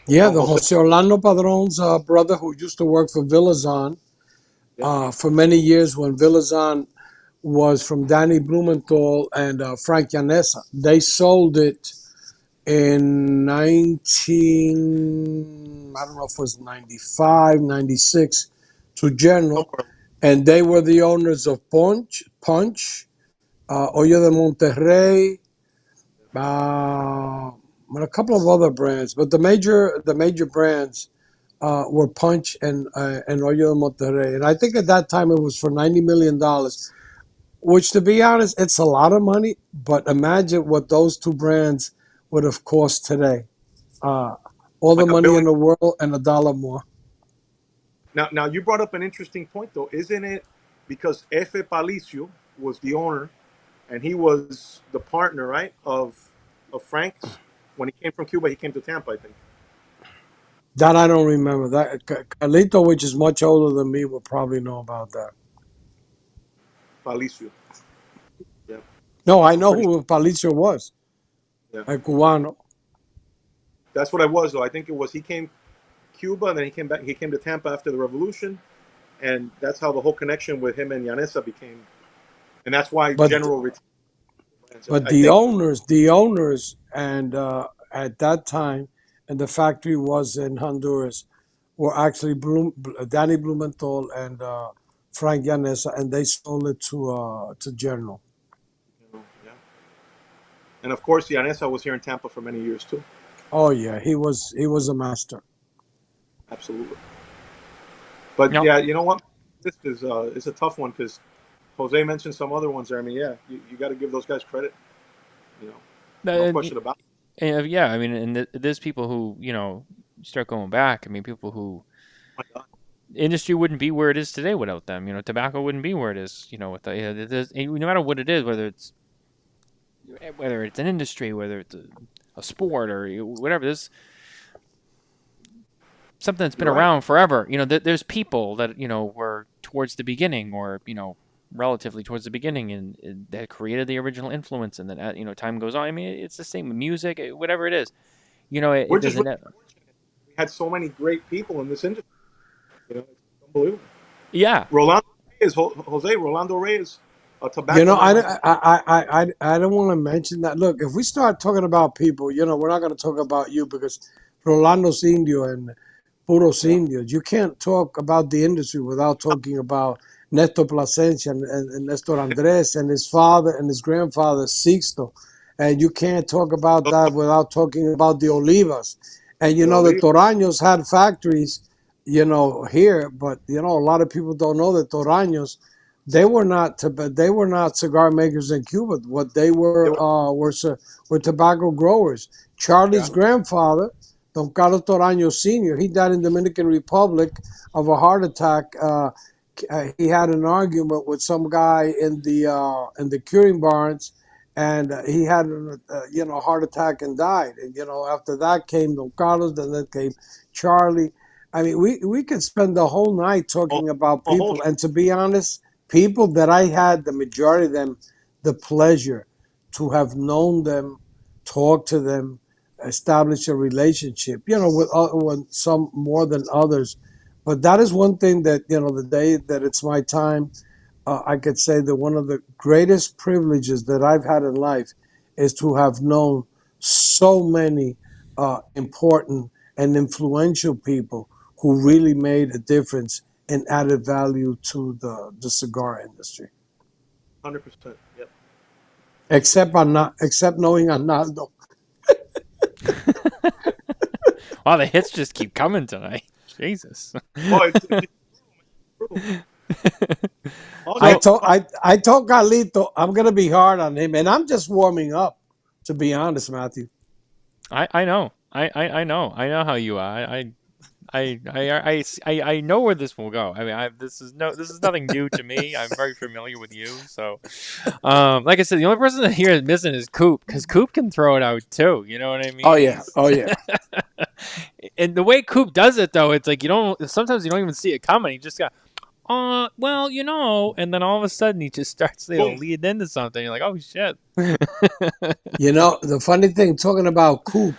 Yeah, the Jose Orlando Padron's brother, who used to work for Villazon for many years when Villazon was from Danny Blumenthal and Frank Yanessa. They sold it in I don't know if it was 95, 96, to General. And they were the owners of Punch, Olla de Monterrey, and a couple of other brands. But the major brands were Punch and Olla de Monterrey. And I think at that time it was for $90 million, which, to be honest, it's a lot of money. But imagine what those two brands would have cost today. All the money in the world and $1 more. Now you brought up an interesting point, though, isn't it? Because Efe Palicio was the owner, and he was the partner, right, of Frank's. When he came from Cuba, he came to Tampa, I think. That I don't remember. That Carlito, which is much older than me, will probably know about that. Palicio. Yeah. No, I know who Palicio was. Yeah. A Cubano. That's what I was, though. I think it was he came Cuba, and then he came back. He came to Tampa after the revolution, and that's how the whole connection with him and Yanessa became. And that's why General retired. But the owners, and at that time, and the factory was in Honduras, were actually Danny Blumenthal and Frank Yanessa, and they sold it to General. Yeah. And of course, Yanessa was here in Tampa for many years too. Oh yeah, he was a master. Absolutely. But yeah, you know what? This is it's a tough one because Jose mentioned some other ones there. I mean, yeah, you got to give those guys credit. No question about it. Yeah, I mean, and there's people who start going back. I mean, people who industry wouldn't be where it is today without them. Tobacco wouldn't be where it is. No matter what it is, whether it's an industry, whether it's a sport or whatever, there's something that's been around forever. There's people that were towards the beginning, or relatively towards the beginning, and that created the original influence, and then time goes on. I mean, it's the same with music, whatever it is. We had so many great people in this industry. It's unbelievable. Yeah, Rolando Reyes, a tobacco. I don't want to mention that. Look, if we start talking about people, we're not going to talk about you because Rolando's Indio and Puros Indios. You can't talk about the industry without talking about Nestor Plasencia and Nestor Andres and his father and his grandfather Sixto. And you can't talk about that without talking about the Olivas. And the Toraños had factories, here, but a lot of people don't know that Toraños, they were not cigar makers in Cuba. What they were tobacco growers. Charlie's grandfather, Don Carlos Toraño Sr., he died in Dominican Republic of a heart attack. He had an argument with some guy in the curing barns, and he had a heart attack and died. And after that came Don Carlos, then came Charlie. I mean, we could spend the whole night talking about A whole people. And to be honest, people that I had, the majority of them, the pleasure to have known them, talk to them, establish a relationship, with some more than others. But that is one thing that, the day that it's my time, I could say that one of the greatest privileges that I've had in life is to have known so many important and influential people who really made a difference and added value to the cigar industry. 100%. Yep. Except knowing Arnaldo. Wow, the hits just keep coming tonight. Jesus. Well, it's true. Oh, I no, told Carlito I'm gonna be hard on him, and I'm just warming up, to be honest, Matthew. I know. I know. I know how you are. I know where this will go. I mean, this is nothing new to me. I'm very familiar with you. So, like I said, the only person that here is missing is Coop, because Coop can throw it out too. You know what I mean? Oh yeah. And the way Coop does it, though, it's like sometimes you don't even see it coming. He just got, well, and then all of a sudden he just starts to lead into something. You're like, oh shit. The funny thing, talking about Coop,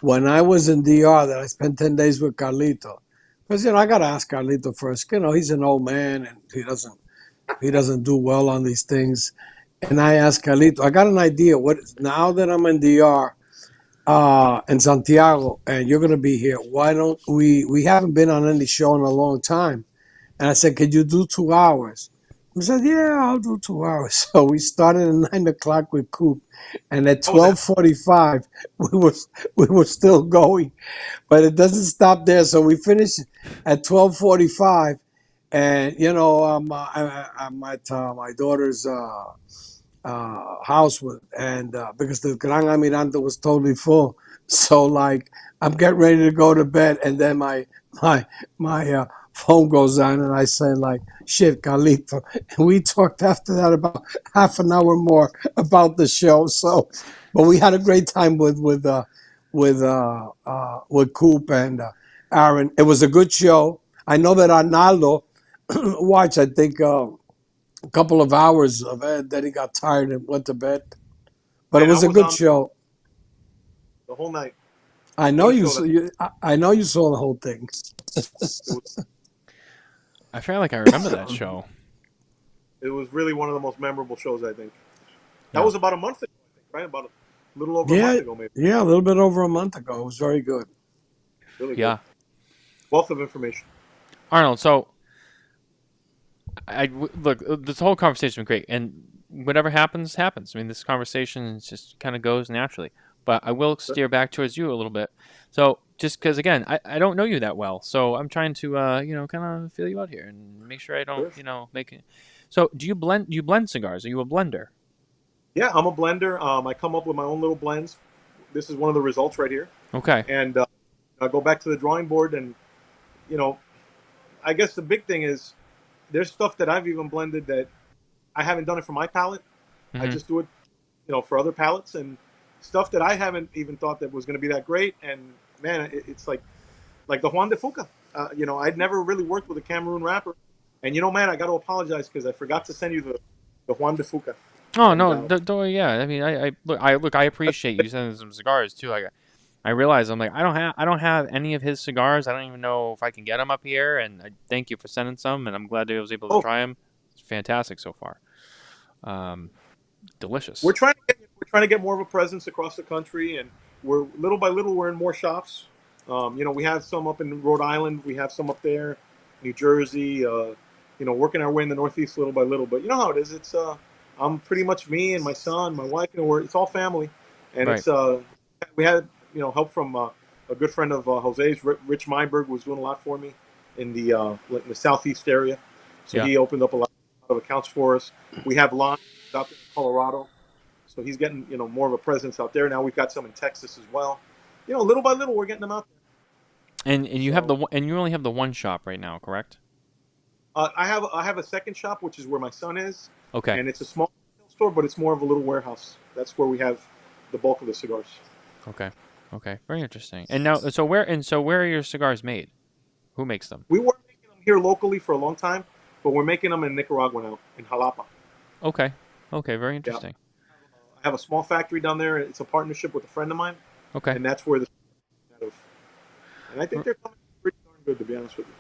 when I was in DR, that I spent 10 days with Carlito, because I gotta ask Carlito first. He's an old man and he doesn't do well on these things. And I asked Carlito, I got an idea. Now that I'm in DR, in Santiago, and you're gonna be here, why don't we haven't been on any show in a long time? And I said, could you do 2 hours? He said, yeah, I'll do 2 hours. So we started at 9 o'clock with Coop, and at 12:45 we were still going, but it doesn't stop there. So we finished at 12:45, and I'm at my daughter's house because the Gran Almirante was totally full. So like I'm getting ready to go to bed, and then my phone goes on, and I say like, shit, Carlito. And we talked after that about half an hour more about the show. So, but we had a great time with Coop and Aaron. It was a good show. I know that Arnaldo watched, I think, a couple of hours of it. Then he got tired and went to bed. But it was a good show. The whole night. I know I know you saw the whole thing. I feel like I remember that show. It was really one of the most memorable shows, I think. That was about a month ago, I think, right? About a little over a month ago, maybe. Yeah, a little bit over a month ago. It was very good. Really good. Wealth of information. Arnold, so look, this whole conversation was great, and whatever happens, happens. I mean, this conversation just kind of goes naturally. But I will steer back towards you a little bit. So just because, again, I don't know you that well, so I'm trying to kind of feel you out here and make sure I don't make it. So do you blend? You blend cigars? Are you a blender? Yeah, I'm a blender. I come up with my own little blends. This is one of the results right here. Okay. And I go back to the drawing board, and I guess the big thing is there's stuff that I've even blended that I haven't done it for my palate. Mm-hmm. I just do it, for other palates, and stuff that I haven't even thought that was going to be that great. And man, it's like the Juan de Fuca. I'd never really worked with a Cameroon rapper, and man, I got to apologize because I forgot to send you the Juan de Fuca. Oh no, yeah. I mean, I appreciate you sending some cigars too. Like, I realize I'm like I don't have any of his cigars. I don't even know if I can get them up here. And I thank you for sending some, and I'm glad that I was able to try them. It's fantastic so far. Delicious. We're trying to get more of a presence across the country, and we're little by little we're in more shops. We have some up in Rhode Island, we have some up there, New Jersey. Working our way in the Northeast little by little. But you know how it is. It's I'm pretty much me and my son, my wife. It's all family, and right. It's we had help from a good friend of Jose's, Rich Meinberg, was doing a lot for me in the Southeast area. So he opened up a lot of accounts for us. We have Lon out in Colorado, so he's getting more of a presence out there now. We've got some in Texas as well. Little by little we're getting them out there. And you only have the one shop right now, correct? I have a second shop, which is where my son is. Okay. And it's a small store, but it's more of a little warehouse. That's where we have the bulk of the cigars. Okay. Very interesting. And now, so where are your cigars made? Who makes them? We were making them here locally for a long time, but we're making them in Nicaragua now, in Jalapa. Okay. Okay. Very Yeah, interesting. I have a small factory down there. It's a partnership with a friend of mine, Okay. and that's where this is out of. And I think they're coming pretty darn good, to be honest with you.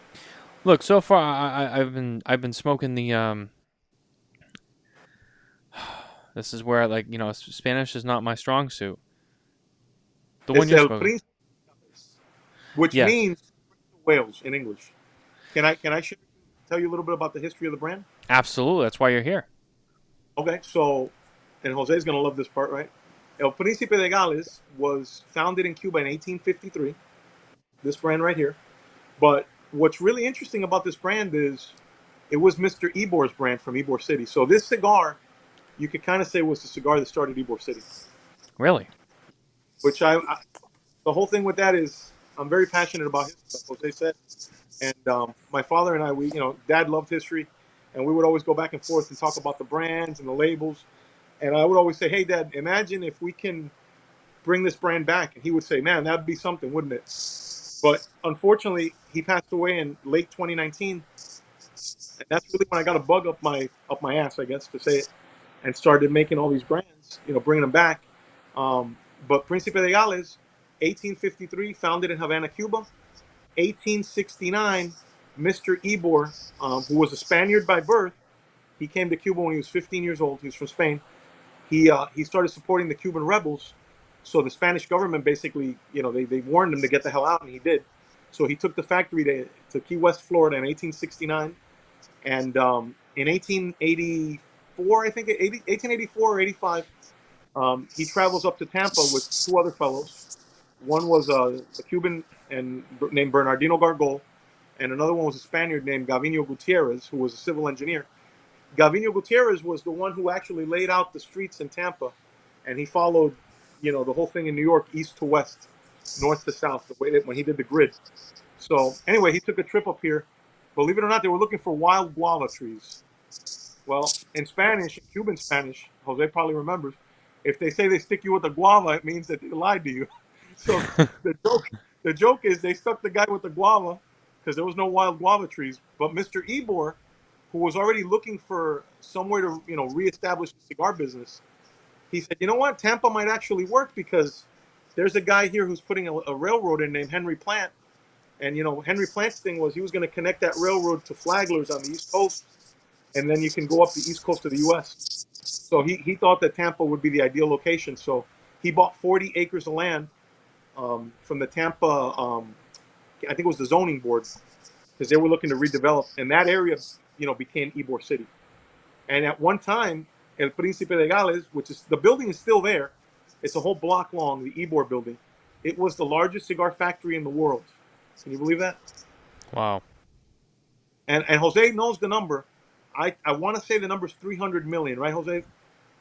Look, so far I've been smoking the This is where Spanish is not my strong suit. The one It's you're El smoking. Príncipe, which Yes. means Wales in English. Can I tell you a little bit about the history of the brand? Absolutely. That's why you're here. Okay, so, and Jose's going to love this part, right? El Príncipe de Gales was founded in Cuba in 1853, this brand right here. But what's really interesting about this brand is it was Mr. Ebor's brand from Ybor City. So this cigar, you could kind of say was the cigar that started Ybor City. Really? Which the whole thing with that is I'm very passionate about history, like Jose said. And my father and I, Dad loved history, and we would always go back and forth and talk about the brands and the labels. And I would always say, "Hey, Dad, imagine if we can bring this brand back." And he would say, "Man, that'd be something, wouldn't it?" But unfortunately, he passed away in late 2019, and that's really when I got a bug up my ass, I guess, to say it, and started making all these brands, bringing them back. But Príncipe de Gales, 1853, founded in Havana, Cuba. 1869, Mr. Ybor, who was a Spaniard by birth, he came to Cuba when he was 15 years old. He was from Spain. He started supporting the Cuban rebels. So the Spanish government basically, they warned him to get the hell out, and he did. So he took the factory to Key West, Florida in 1869. And in 1884, I think, 1884 or 85, he travels up to Tampa with two other fellows. One was a Cuban named Bernardino Gargol, and another one was a Spaniard named Gavino Gutierrez, who was a civil engineer. Gavino Gutierrez was the one who actually laid out the streets in Tampa, and he followed, the whole thing in New York, east to west, north to south, the way that when he did the grid. So anyway, he took a trip up here. Believe it or not, they were looking for wild guava trees. Well, in Spanish, in Cuban Spanish, Jose probably remembers, if they say they stick you with a guava, it means that they lied to you. So the joke is they stuck the guy with the guava because there was no wild guava trees. But Mr. Ybor, who was already looking for somewhere to reestablish the cigar business, he said, "You know what? Tampa might actually work because there's a guy here who's putting a railroad in named Henry Plant, and Henry Plant's thing was he was going to connect that railroad to Flaglers on the East Coast, and then you can go up the East Coast of the U.S." So he thought that Tampa would be the ideal location. So he bought 40 acres of land from the Tampa, I think it was the zoning board, because they were looking to redevelop, and that area, became Ybor City. And at one time, El Príncipe de Gales, which is the building is still there, it's a whole block long, the Ybor building. It was the largest cigar factory in the world. Can you believe that? Wow. And Jose knows the number. I want to say the number is 300 million, right, Jose?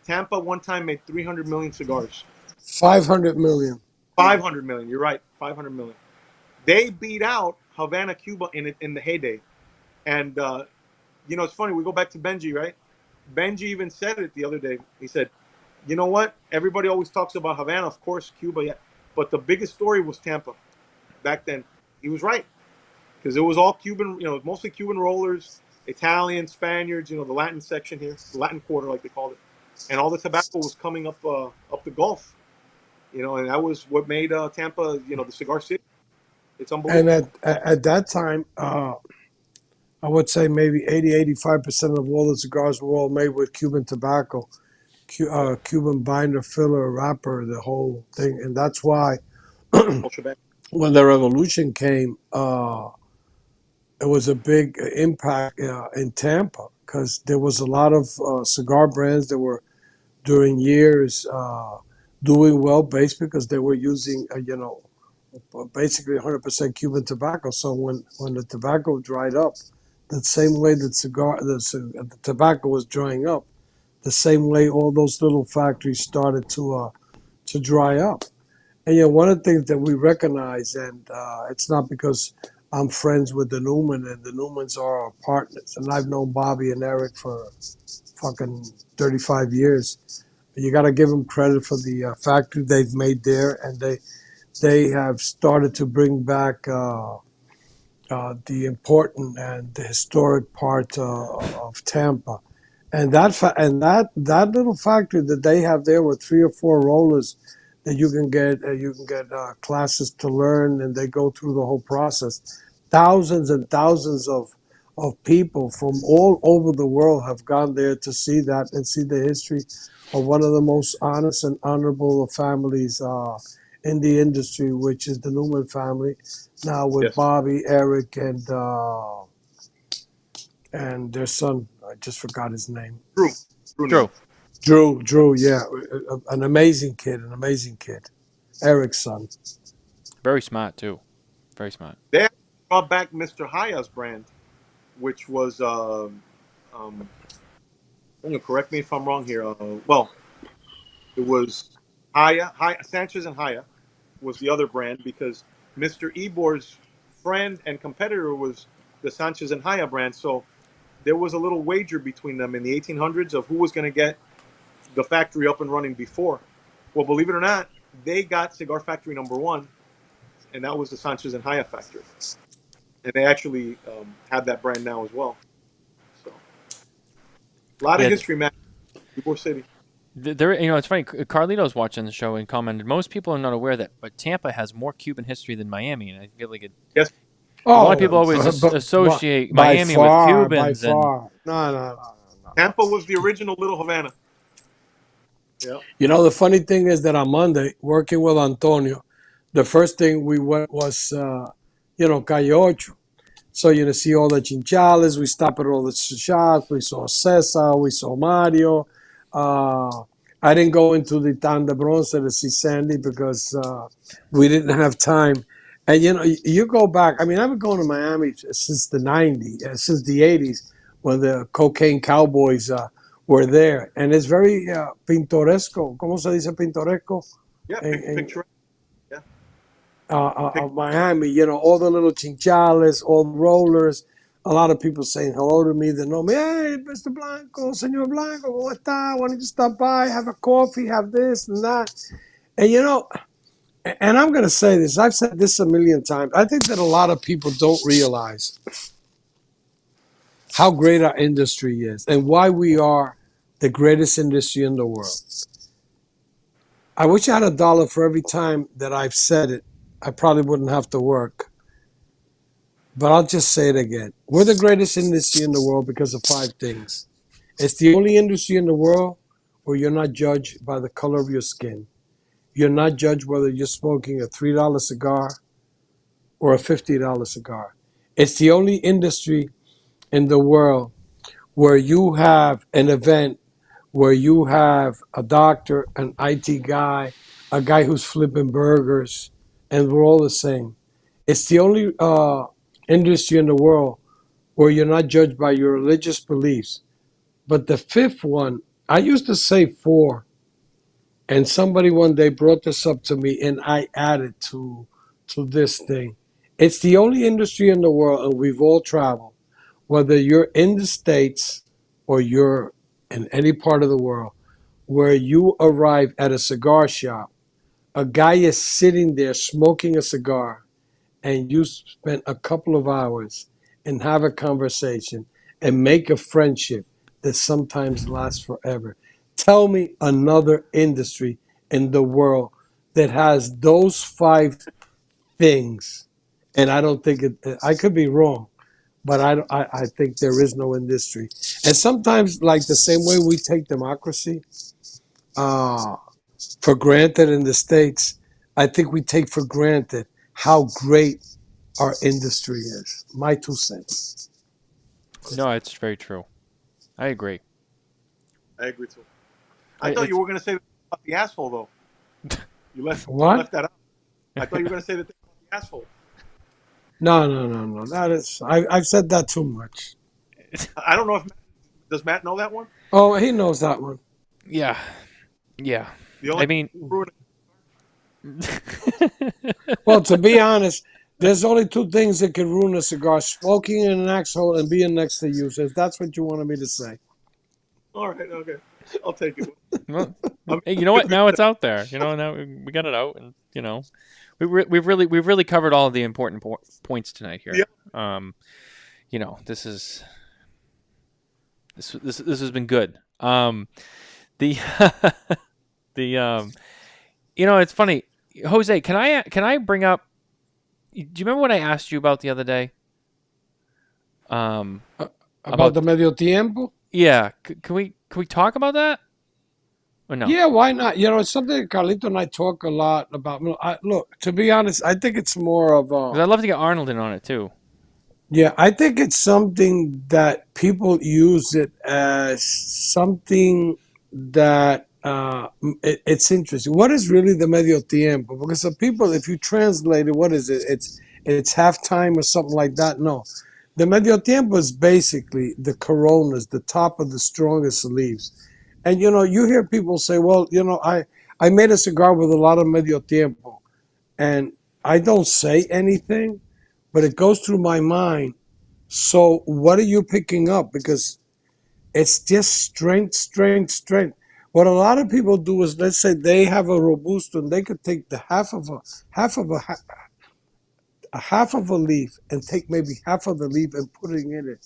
Tampa one time made 300 million cigars. 500 million. 500 million. You're right. 500 million. They beat out Havana, Cuba in the heyday. And, it's funny. We go back to Benji, right? Benji even said it the other day. He said, "You know what? Everybody always talks about Havana, of course, Cuba, yeah. But the biggest story was Tampa back then." He was right. Because it was all Cuban, mostly Cuban rollers, Italian, Spaniards, the Latin section here, the Latin Quarter, like they called it. And all the tobacco was coming up the Gulf, and that was what made Tampa, the cigar city. It's unbelievable. And at that time, I would say maybe 80-85% of all the cigars were all made with Cuban tobacco, Cuban binder, filler, wrapper, the whole thing. And that's why when the revolution came, it was a big impact in Tampa because there was a lot of cigar brands that were during years doing well based because they were using, basically 100% Cuban tobacco. So when the tobacco dried up, the same way that the tobacco was drying up, the same way all those little factories started to dry up. And one of the things that we recognize, and it's not because I'm friends with the Newman, and the Newmans are our partners, and I've known Bobby and Eric for fucking 35 years. You got to give them credit for the factory they've made there, and they have started to bring back the important and the historic part of Tampa. And that little factory that they have there with 3 or 4 rollers that you can get classes to learn, and they go through the whole process. Thousands and thousands of people from all over the world have gone there to see that and see the history of one of the most honest and honorable families in the industry, which is the Newman family. Now with Yes. Bobby, Eric, and their son. I just forgot his name. Drew. Yeah, an amazing kid, Eric's son. Very smart too. Very smart. They actually brought back Mr. Haya's brand, which was, correct me if I'm wrong here. Well, it was Sanchez and Haya was the other brand, because Mr. Ebor's friend and competitor was the Sanchez and Haya brand. So there was a little wager between them in the 1800s of who was going to get the factory up and running before. Well, believe it or not, they got cigar factory number 1, and that was the Sanchez and Haya factory. And they actually have that brand now as well. So a lot of history, man. Ybor City. There, it's funny. Carlito's watching the show and commented, most people are not aware that, but Tampa has more Cuban history than Miami, and I feel like Yes. a lot of people always associate Miami with Cubans. By far. No. Tampa was the original Little Havana. Yeah. You know, the funny thing is that on Monday, working with Antonio, the first thing we went was, Calle Ocho. So, see all the chinchales. We stopped at all the shops. We saw Cesar. We saw Mario. I didn't go into the Tanda Bronce to see Sandy because we didn't have time. And, you go back. I mean, I've been going to Miami since the 90s, since the 80s, when the Cocaine Cowboys were there. And it's very pintoresco. ¿Cómo se dice pintoresco? Yeah, picture. Miami, all the little chinchales, all the rollers, a lot of people saying hello to me. They know me. Hey, Mr. Blanco, Senor Blanco, ¿cómo está? Why don't you stop by, have a coffee, have this and that? And, and I'm going to say this. I've said this a million times. I think that a lot of people don't realize how great our industry is and why we are the greatest industry in the world. I wish I had $1 for every time that I've said it. I probably wouldn't have to work. But I'll just say it again. We're the greatest industry in the world because of 5 things. It's the only industry in the world where you're not judged by the color of your skin. You're not judged whether you're smoking a $3 cigar or a $50 cigar. It's the only industry in the world where you have an event where you have a doctor, an IT guy, a guy who's flipping burgers, and we're all the same. It's the only industry in the world where you're not judged by your religious beliefs. But the 5th one, I used to say 4, and somebody one day brought this up to me, and I added to this thing. It's the only industry in the world, and we've all traveled, whether you're in the States or you're in any part of the world, where you arrive at a cigar shop, a guy is sitting there smoking a cigar, and you spend a couple of hours and have a conversation and make a friendship that sometimes lasts forever. Tell me another industry in the world that has those 5 things. And I don't think I could be wrong, but I think there is no industry. And sometimes, like the same way we take democracy for granted in the States, I think we take for granted how great our industry is. My 2 cents. No, it's very true. I agree. I agree too. I thought you were going to say about the asshole, though. You left that out. I thought you were going to say that about the asshole. No. That is, I've said that too much. I don't know if does Matt know that one? Oh, he knows that one. Yeah. Well, to be honest, there's only 2 things that can ruin a cigar: smoking in an asshole and being next to you. So if that's what you wanted me to say. All right, okay. I'll take it. Well, I'm- hey, you know what? Now it's out there. Now we got it out, and we've really covered all of the important points tonight here. Yeah. This has been good. The it's funny, Jose. Can I bring up? Do you remember what I asked you about the other day? About the medio tiempo? Yeah. Can we talk about that? Or no? Yeah, why not? It's something that Carlito and I talk a lot about. Look, to be honest, I think it's more of Because I'd love to get Arnold in on it too. Yeah, I think it's something that people use it as something that it's interesting. What is really the medio tiempo? Because some people, if you translate it, what is it? It's halftime or something like that. No, the medio tiempo is basically the Coronas, the top of the strongest leaves. And you hear people say, "Well, I made a cigar with a lot of medio tiempo," and I don't say anything, but it goes through my mind. So what are you picking up? Because it's just strength, strength, strength. What a lot of people do is, let's say they have a robusto, and they could take the half of a leaf and take maybe half of the leaf and put it in it,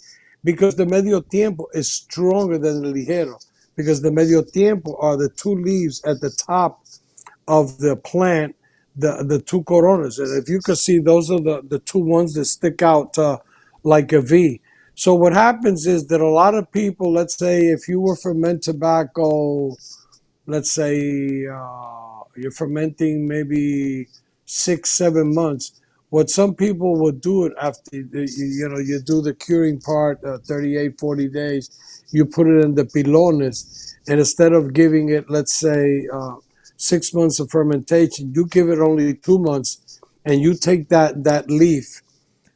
because the medio tiempo is stronger than the ligero, because the medio tiempo are the two leaves at the top of the plant, the two coronas. And if you can see, those are the two ones that stick out like a V. So what happens is that a lot of people, let's say if you were ferment tobacco, let's say you're fermenting maybe 6-7 months. What some people would do it after, you do the curing part, 38, 40 days, you put it in the pilones, and instead of giving it, let's say, 6 months of fermentation, you give it only 2 months, and you take that leaf,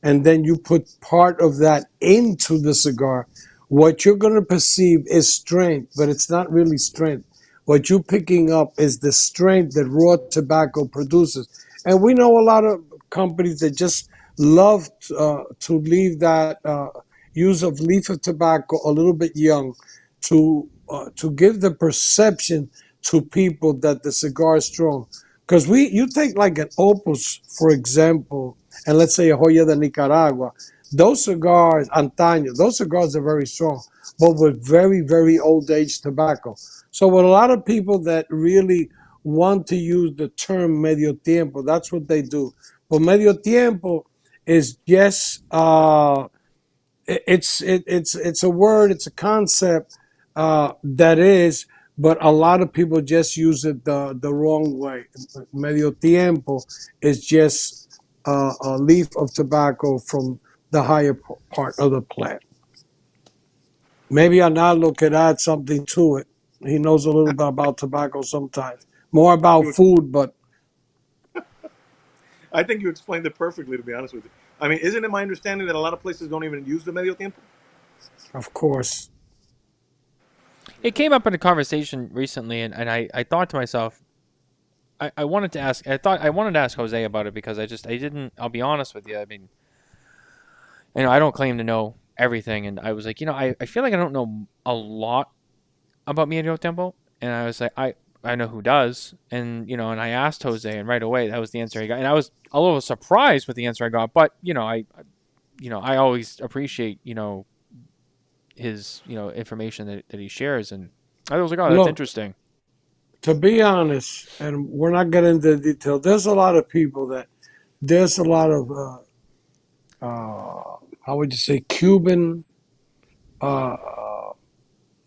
and then you put part of that into the cigar. What you're going to perceive is strength, but it's not really strength. What you're picking up is the strength that raw tobacco produces. And we know a lot of companies that just love to leave that use of leaf of tobacco a little bit young to give the perception to people that the cigar is strong. Because you take like an Opus, for example, and let's say a Joya de Nicaragua, those cigars, Antaño, those cigars are very strong, but with very, very old age tobacco. So with a lot of people that really want to use the term medio tiempo, that's what they do. But medio tiempo is just it's a word, it's a concept that is, but a lot of people just use it the wrong way. Medio tiempo is just a leaf of tobacco from the higher part of the plant. Maybe Arnaldo could add something to it. He knows a little bit about tobacco sometimes. More about food, but I think you explained it perfectly, to be honest with you. I mean, isn't it my understanding that a lot of places don't even use the medio tiempo? of course. It came up in a conversation recently, and I thought to myself, I wanted to ask. I wanted to ask Jose about it because I didn't. I'll be honest with you. I mean, I don't claim to know everything, and I was like, I feel like I don't know a lot about medio tiempo, and I was like, I know who does, and and I asked Jose, and right away that was the answer I got, and I was a little surprised with the answer I got, but I always appreciate his information that he shares, and I was like, oh, that's interesting. To be honest, and we're not getting into detail, there's a lot of people there's a lot of how would you say, Cuban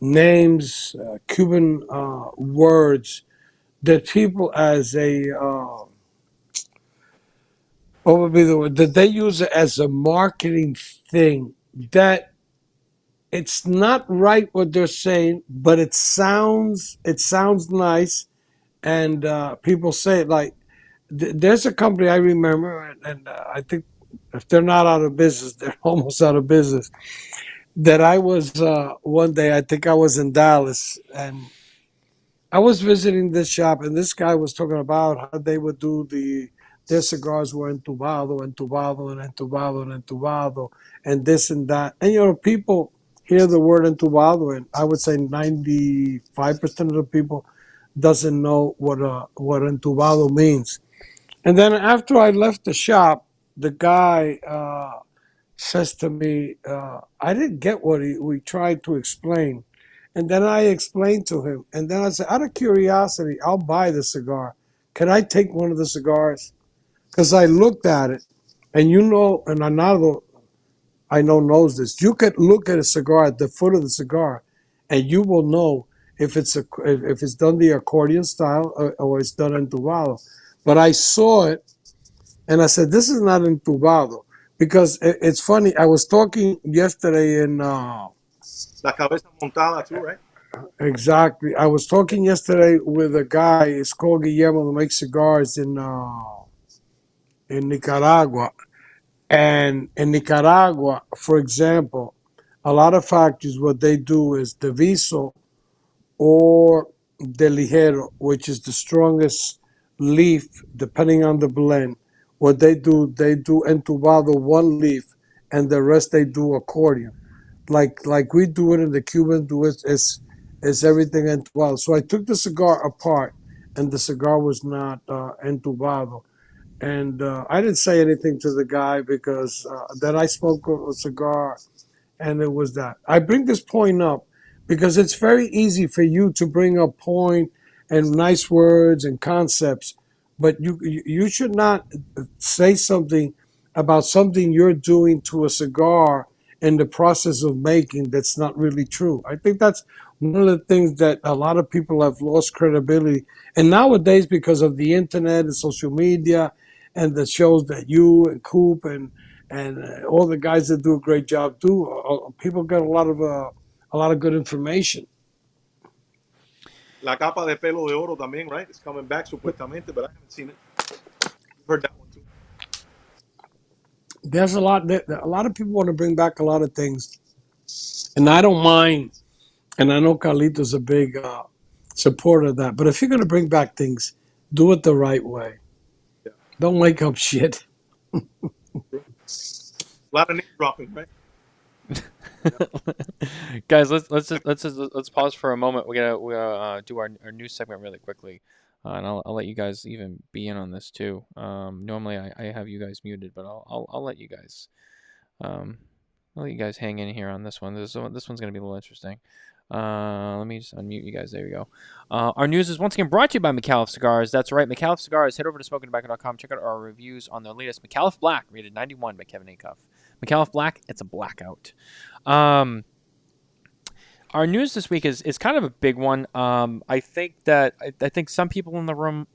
names, Cuban words that people as a what would be the word, that they use it as a marketing thing, that it's not right what they're saying, but it sounds nice, and people say it. Like there's a company I remember, and I think if they're not out of business, they're almost out of business. That I was one day, I think I was in Dallas, and I was visiting this shop, and this guy was talking about how they would do their cigars were entubado, entubado, and entubado, and entubado, and this and that. And people hear the word entubado, and I would say 95% of the people doesn't know what entubado means. And then after I left the shop, the guy says to me, I didn't get what we tried to explain. And then I explained to him. And then I said, out of curiosity, I'll buy the cigar. Can I take one of the cigars? Because I looked at it, and and Arnaldo, I know knows this. You could look at a cigar at the foot of the cigar, and you will know if it's done the accordion style or it's done entubado. But I saw it, and I said, this is not entubado. Because it's funny, I was talking yesterday in... La cabeza montada too, right? Exactly. I was talking yesterday with a guy, it's called Guillermo, that makes cigars in Nicaragua. And in Nicaragua, for example, a lot of factories, what they do is the Viso or the Ligero, which is the strongest leaf, depending on the blend. What they do entubado one leaf, and the rest they do accordion. Like we do it, and the Cubans do it. It's everything entubado. So I took the cigar apart, and the cigar was not entubado. And I didn't say anything to the guy because then I smoked a cigar, and it was that. I bring this point up because it's very easy for you to bring a point and nice words and concepts, but you should not say something about something you're doing to a cigar in the process of making that's not really true. I think that's one of the things that a lot of people have lost credibility. And nowadays, because of the internet and social media and the shows that you and Coop and all the guys that do a great job do, people get a lot of good information. La capa de pelo de oro también, right? It's coming back supuestamente, but I haven't seen it. You've heard that one too. There's a lot of people want to bring back a lot of things, and I don't mind. And I know Carlito's a big supporter of that. But if you're going to bring back things, do it the right way. Yeah. Don't make up shit. A lot of name dropping, right? Guys, let's pause for a moment. We gotta do our news segment really quickly, and I'll let you guys even be in on this too. Normally I have you guys muted, but I'll let you guys hang in here on this one. This one's gonna be a little interesting. Let me just unmute you guys. There we go. Our news is once again brought to you by Micallef Cigars. That's right, Micallef Cigars. Head over to SmokinTabacco.com. Check out our reviews on their latest Micallef Black, rated 91 by Kevin Acuff. Micallef Black, it's a blackout. Our news this week is kind of a big one. I think some people in the room,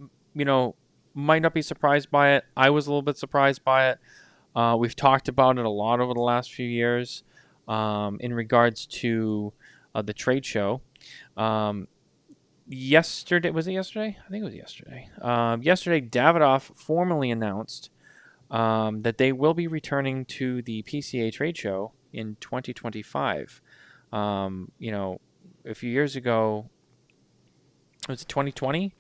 might not be surprised by it. I was a little bit surprised by it. We've talked about it a lot over the last few years in regards to the trade show. Yesterday, was it yesterday? I think it was yesterday. Yesterday, Davidoff formally announced that they will be returning to the PCA trade show in 2025. A few years ago, was it 2020?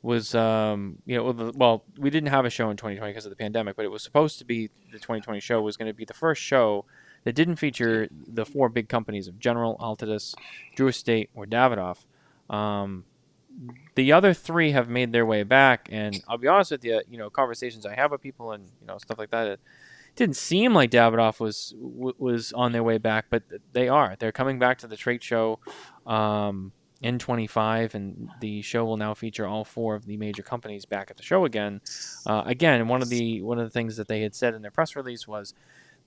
Was we didn't have a show in 2020 because of the pandemic, but it was supposed to be the 2020 show was going to be the first show that didn't feature the four big companies of General, Altadis, Drew Estate, or Davidoff. The other three have made their way back, and I'll be honest with you, conversations I have with people and stuff like that, it didn't seem like Davidoff was on their way back, but they are. They're coming back to the trade show in 25, and the show will now feature all four of the major companies back at the show again. Again, one of the things that they had said in their press release was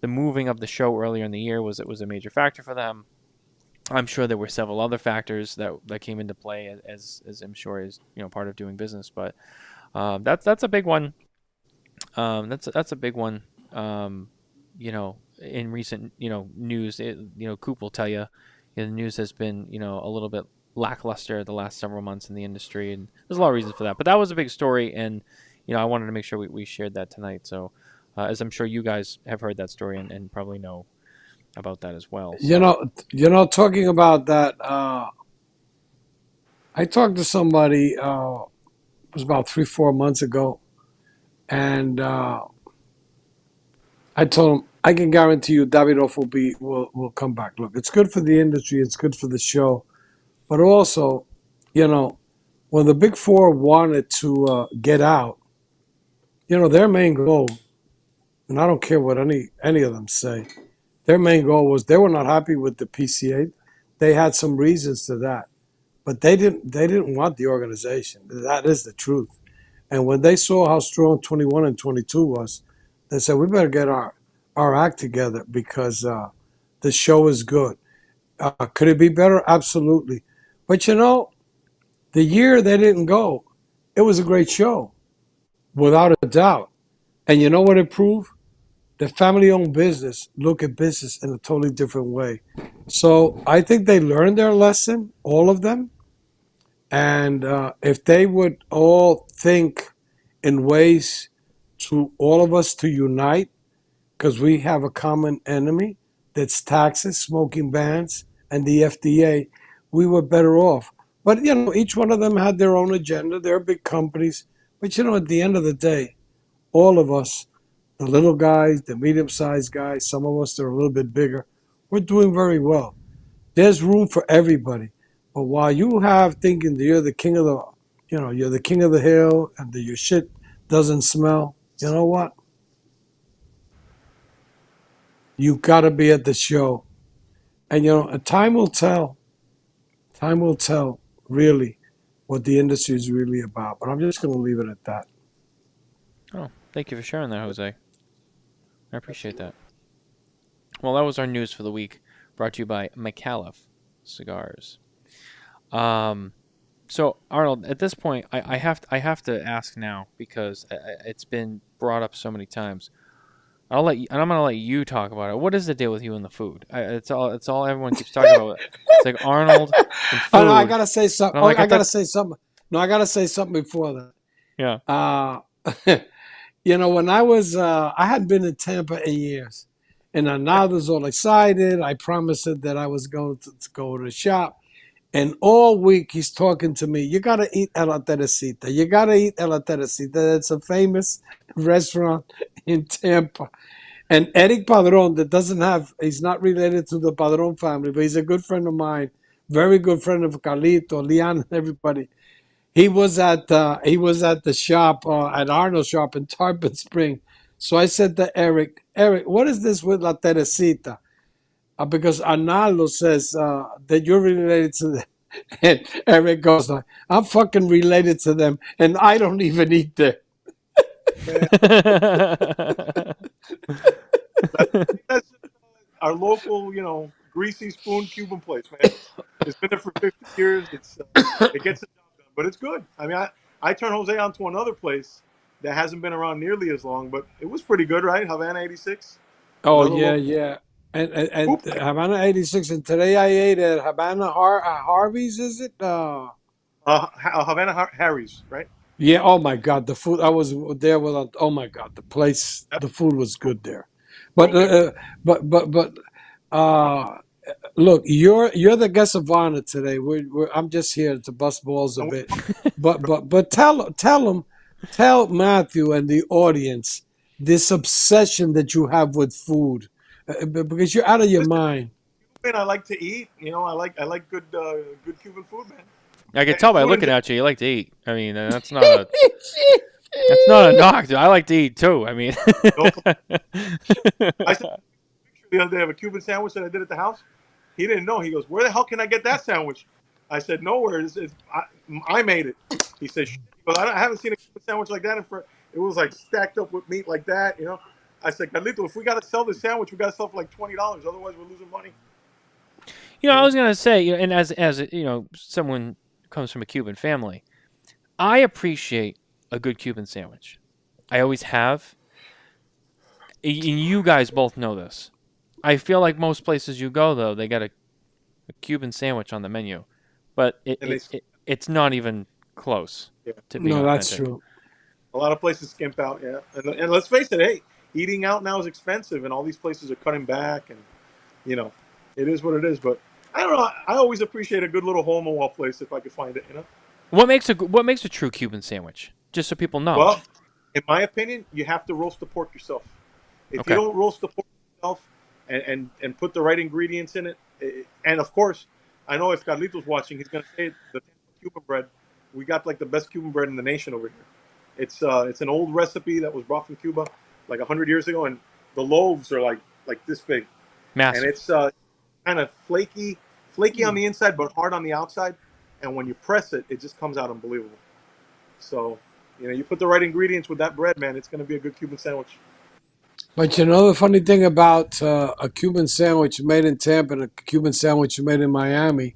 the moving of the show earlier in the year was a major factor for them. I'm sure there were several other factors that came into play, as I'm sure is part of doing business. But that's a big one. That's a big one. In recent news, Coop will tell you, the news has been a little bit lackluster the last several months in the industry, and there's a lot of reasons for that. But that was a big story, and I wanted to make sure we shared that tonight. So as I'm sure you guys have heard that story and probably know about that as well. So. Talking about that, I talked to somebody, it was about 3-4 months ago, and I told him, I can guarantee you Davidoff will come back. Look, it's good for the industry, it's good for the show, but also, when the Big Four wanted to get out, their main goal, and I don't care what any of them say, their main goal was they were not happy with the PCA. They had some reasons to that, but they didn't want the organization. That is the truth. And when they saw how strong 21 and 22 was, they said, we better get our act together because the show is good. Could it be better? Absolutely. But the year they didn't go, it was a great show, without a doubt. And you know what it proved? The family-owned business look at business in a totally different way. So I think they learned their lesson, all of them. And if they would all think in ways to all of us to unite, because we have a common enemy, that's taxes, smoking bans, and the FDA, we were better off. But, each one of them had their own agenda. They're big companies. But, at the end of the day, all of us, the little guys, the medium-sized guys, some of us that are a little bit bigger, we're doing very well. There's room for everybody. But while you have thinking that you're the king of you're the king of the hill and that your shit doesn't smell, you know what? You got to be at the show. And, time will tell. Time will tell, really, what the industry is really about. But I'm just going to leave it at that. Oh, thank you for sharing that, Jose. I appreciate that. Well, that was our news for the week, brought to you by Micallef Cigars. So Arnold, at this point, I have to ask now because it's been brought up so many times. I'm gonna let you talk about it. What is the deal with you and the food? It's all everyone keeps talking about. It's like Arnold and food. Oh, no, I gotta say something. I gotta say something. No, I gotta say something before that. Yeah. When I was, I had been in Tampa 8 years, and Arnaldo was all excited. I promised him that I was going to go to the shop. And all week he's talking to me. You got to eat a la Teresita. You got to eat a la Teresita. It's a famous restaurant in Tampa. And Eric Padron, he's not related to the Padron family, but he's a good friend of mine. Very good friend of Carlito, Leon, and everybody. He was at the shop, at Arnold's shop in Tarpon Spring. So I said to Eric, what is this with La Teresita? Because Arnaldo says that you're related to them. And Eric goes, I'm fucking related to them, and I don't even eat there. That's our local, greasy spoon Cuban place, man. It's been there for 50 years. It gets the job done, but it's good. I mean, I turned Jose on to another place that hasn't been around nearly as long, but it was pretty good, right? Havana 86. Oh, yeah. And Havana 86, and today I ate at Havana Harvey's, is it? Havana Harry's, right? Yeah, oh my God, the food, I was there oh my God, the food was good there. But look, you're the guest of honor today. I'm just here to bust balls a bit. But tell Matthew and the audience this obsession that you have with food. Because you're out of your mind. I like to eat. I like good Cuban food, man. I can tell by looking at you like to eat. I mean, that's not a knock. I like to eat too. I mean, I said the other day of a Cuban sandwich that I did at the house. He didn't know. He goes, "Where the hell can I get that sandwich?" I said, "Nowhere. I made it." He said, "But I haven't seen a Cuban sandwich like that It was like stacked up with meat like that, I said, Carlito, if we got to sell this sandwich, we got to sell for like $20. Otherwise, we're losing money. I was gonna say, and as someone who comes from a Cuban family, I appreciate a good Cuban sandwich. I always have. And you guys both know this. I feel like most places you go, though, they got a Cuban sandwich on the menu, but it's not even close to being authentic. That's true. A lot of places skimp out, yeah. And let's face it, hey, eating out now is expensive, and all these places are cutting back, and it is what it is. But I don't know. I always appreciate a good little hole-in-the-wall place if I could find it. What makes a true Cuban sandwich? Just so people know. Well, in my opinion, you have to roast the pork yourself. If you don't roast the pork yourself and put the right ingredients in it. And of course, I know if Carlito's watching, he's gonna say the Cuban bread. We got like the best Cuban bread in the nation over here. It's an old recipe that was brought from Cuba like 100 years ago, and the loaves are like this big, Massive. and it's kind of flaky on the inside but hard on the outside. And when you press it, it just comes out unbelievable. So, you put the right ingredients with that bread, man, it's going to be a good Cuban sandwich. But the funny thing about a Cuban sandwich made in Tampa and a Cuban sandwich made in Miami,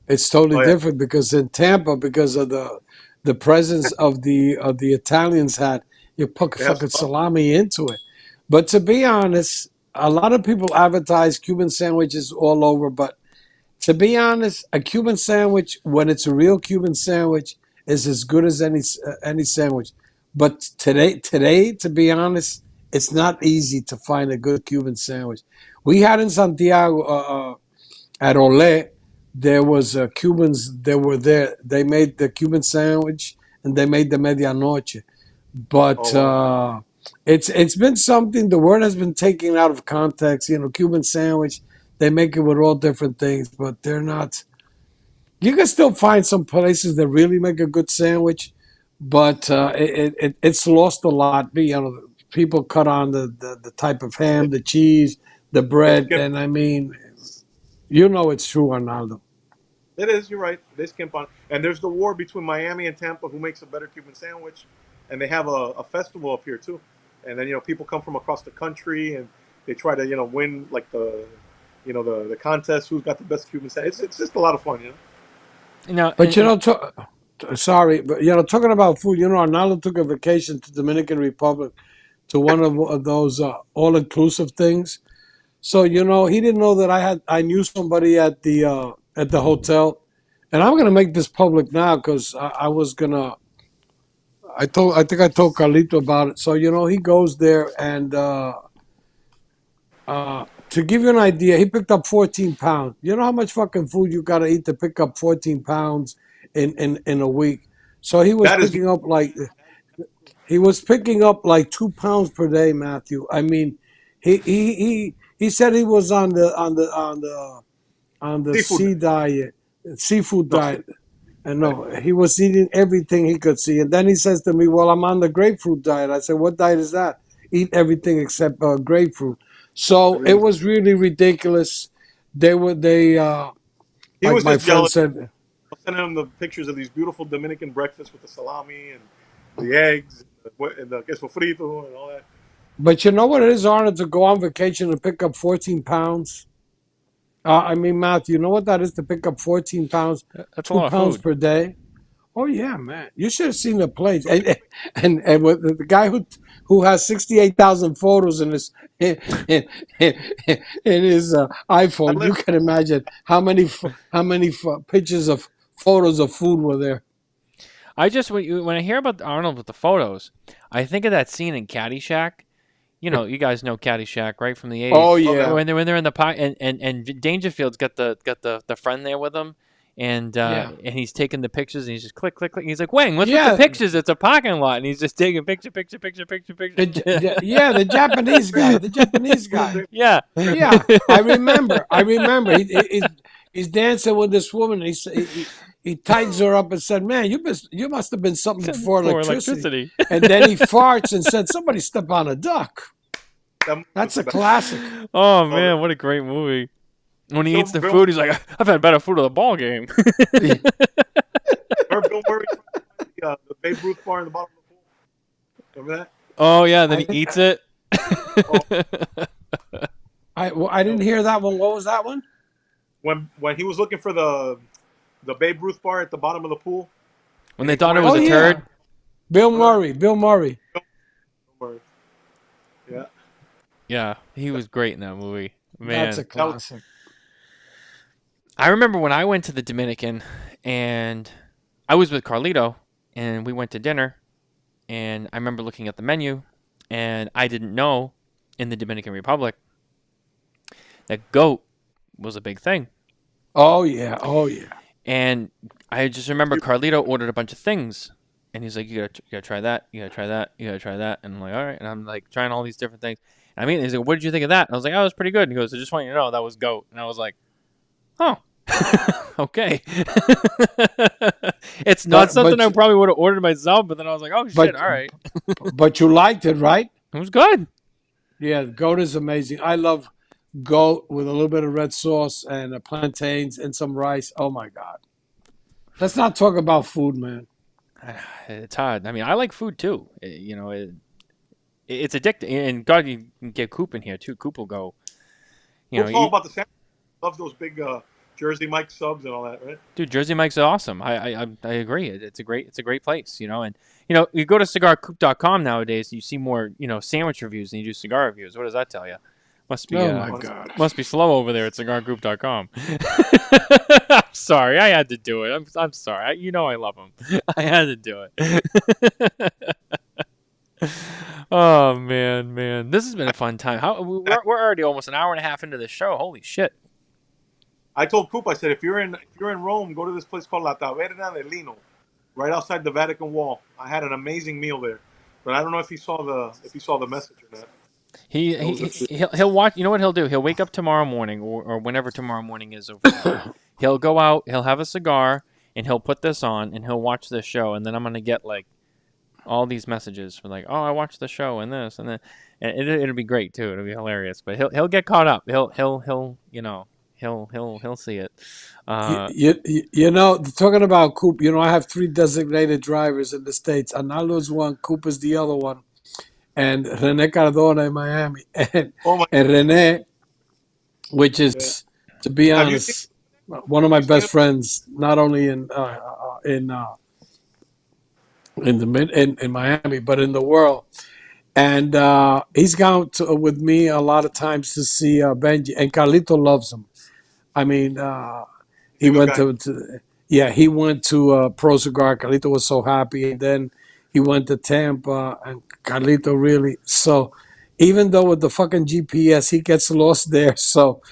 it's totally different because in Tampa, because of the presence of the Italians had, you put fucking salami into it. But to be honest, a lot of people advertise Cuban sandwiches all over, but to be honest, a Cuban sandwich, when it's a real Cuban sandwich, is as good as any sandwich. But today, to be honest, it's not easy to find a good Cuban sandwich. We had in Santiago at Olé, there was Cubans. They were there. They made the Cuban sandwich and they made the medianoche. But it's been something. The word has been taken out of context. Cuban sandwich. They make it with all different things, but they're not. You can still find some places that really make a good sandwich, but it's lost a lot. People cut on the type of ham, the cheese, the bread, and I mean, it's true, Arnaldo. It is. You're right. They skimp on. And there's the war between Miami and Tampa, who makes a better Cuban sandwich, and they have a festival up here too. And then people come from across the country and they try to win like the contest, who's got the best Cuban sandwich. It's just a lot of fun, But sorry, but talking about food, Arnaldo took a vacation to Dominican Republic to one of those all-inclusive things. So he didn't know that I knew somebody at the hotel, and I'm gonna make this public now because I was gonna. I think I told Carlito about it. So he goes there and. To give you an idea, he picked up 14 pounds. You know how much fucking food you got to eat to pick up 14 pounds in a week? So he was picking up like 2 pounds per day, Matthew. I mean, he said he was on the seafood diet. And he was eating everything he could see. And then he says to me, "Well, I'm on the grapefruit diet." I said, "What diet is that?" Eat everything except grapefruit. So it was really ridiculous. He was my friend said. I was sending him the pictures of these beautiful Dominican breakfasts with the salami and the eggs and the queso frito and all that. But you know what it is, Arnold, to go on vacation and pick up 14 pounds? I mean, Matthew, you know what that is to pick up 14 pounds? That's 2 pounds per day. Oh yeah, man! You should have seen the place. And with the guy who has 68,000 photos in his iPhone, you can imagine how many pictures of photos of food were there. When I hear about Arnold with the photos, I think of that scene in Caddyshack. You guys know Caddyshack, right, from the 80s. Oh yeah. When they're in the park, and Dangerfield's got the friend there with him. And he's taking the pictures, and he's just click, click, click. And he's like, "Wang, what's with the pictures? It's a parking lot." And he's just taking picture. The Japanese guy. Yeah. I remember. He's dancing with this woman. He tightens her up and said, "Man, you must have been something for electricity." And then he farts and said, "Somebody step on a duck." That's a classic. Oh man, what a great movie! When he eats the food, he's like, "I've had better food at the ball game." Remember Bill Murray, the Babe Ruth bar in the bottom of the pool? Remember that? Oh yeah, then he eats it. I didn't hear that one. What was that one? When he was looking for the Babe Ruth bar at the bottom of the pool. When they thought it was a turd. Bill Murray. Yeah. Yeah, he was great in that movie. Man, that's a classic. I remember when I went to the Dominican, and I was with Carlito, and we went to dinner, and I remember looking at the menu, and I didn't know in the Dominican Republic that goat was a big thing. Oh yeah. And I just remember Carlito ordered a bunch of things, and he's like, "You gotta try that, you gotta try that, you gotta try that," and I'm like, "All right," and I'm like trying all these different things, I mean, he's like, what did you think of that? And I was like, oh, it was pretty good. And he goes, I just want you to know that was goat. And I was like, oh, okay. It's not something I probably would have ordered myself, but then I was like, oh shit, all right. But you liked it, right? It was good. Yeah, goat is amazing. I love goat with a little bit of red sauce and plantains and some rice. Oh my God. Let's not talk about food, man. It's hard. I mean, I like food too. It's addicting. And God, you can get Coop in here too. Coop will go. It's all about the sandwich. Loves those big Jersey Mike subs and all that, right? Dude, Jersey Mike's awesome. I agree. It's a great place, And you go to cigarcoop.com nowadays, you see more sandwich reviews than you do cigar reviews. What does that tell you? Must be oh my God. Must be slow over there at cigargroup.com. I'm sorry, I had to do it. I'm sorry. I love him. I had to do it. Oh man, this has been a fun time. We're already almost an hour and a half into the show. Holy shit! I told Coop, I said, if you're in Rome, go to this place called La Taverna del Lino, right outside the Vatican Wall. I had an amazing meal there, but I don't know if he saw the message or not. He'll watch. You know what he'll do? He'll wake up tomorrow morning or whenever tomorrow morning is over there. He'll go out. He'll have a cigar and he'll put this on and he'll watch this show. And then I'm gonna get like all these messages for like, oh, I watched the show and this and then, and it'll be great too. It'll be hilarious. But he'll get caught up. He'll see it. Talking about Coop, I have 3 designated drivers in the States. Arnaldo's one, Coop is the other one, and Rene Cardona in Miami. And Rene, which is, to be honest, one of my best friends, not only in Miami, but in the world. And he's gone with me a lot of times to see Benji, and Carlito loves him. I mean, he went to Pro Cigar. Carlito was so happy, and then he went to Tampa, and Carlito really. So even though with the fucking GPS he gets lost there, so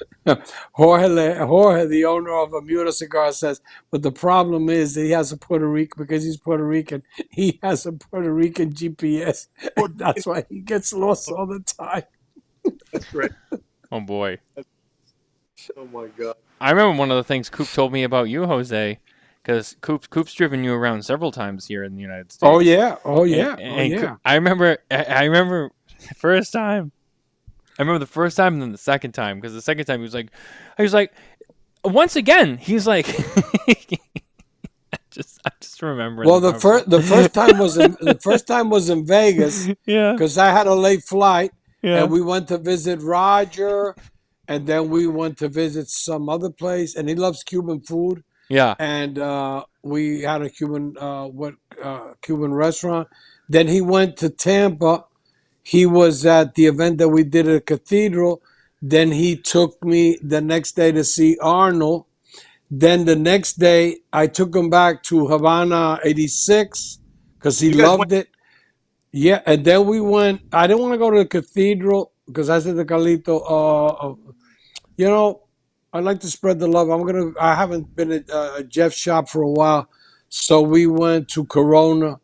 Jorge, the owner of Amuda Cigar, says, but the problem is that he has a Puerto Rican, because he's Puerto Rican, he has a Puerto Rican GPS. That's why he gets lost all the time. That's great. Oh boy. Oh my God. I remember one of the things Coop told me about you, Jose, because Coop's driven you around several times here in the United States. Oh yeah. I remember the first time. I remember the first time and then the second time, because the second time he was like, once again, he's like, I just remember. Well, the first time was in Vegas. Yeah. Because I had a late flight, and we went to visit Roger, and then we went to visit some other place, and he loves Cuban food. Yeah. And we had a Cuban restaurant. Then he went to Tampa. He was at the event that we did at the cathedral. Then he took me the next day to see Arnold. Then the next day, I took him back to Havana 86 because he loved it. Yeah, and then we went. I didn't want to go to the cathedral because I said to Carlito, I like to spread the love. I haven't been at Jeff's shop for a while, so we went to Corona.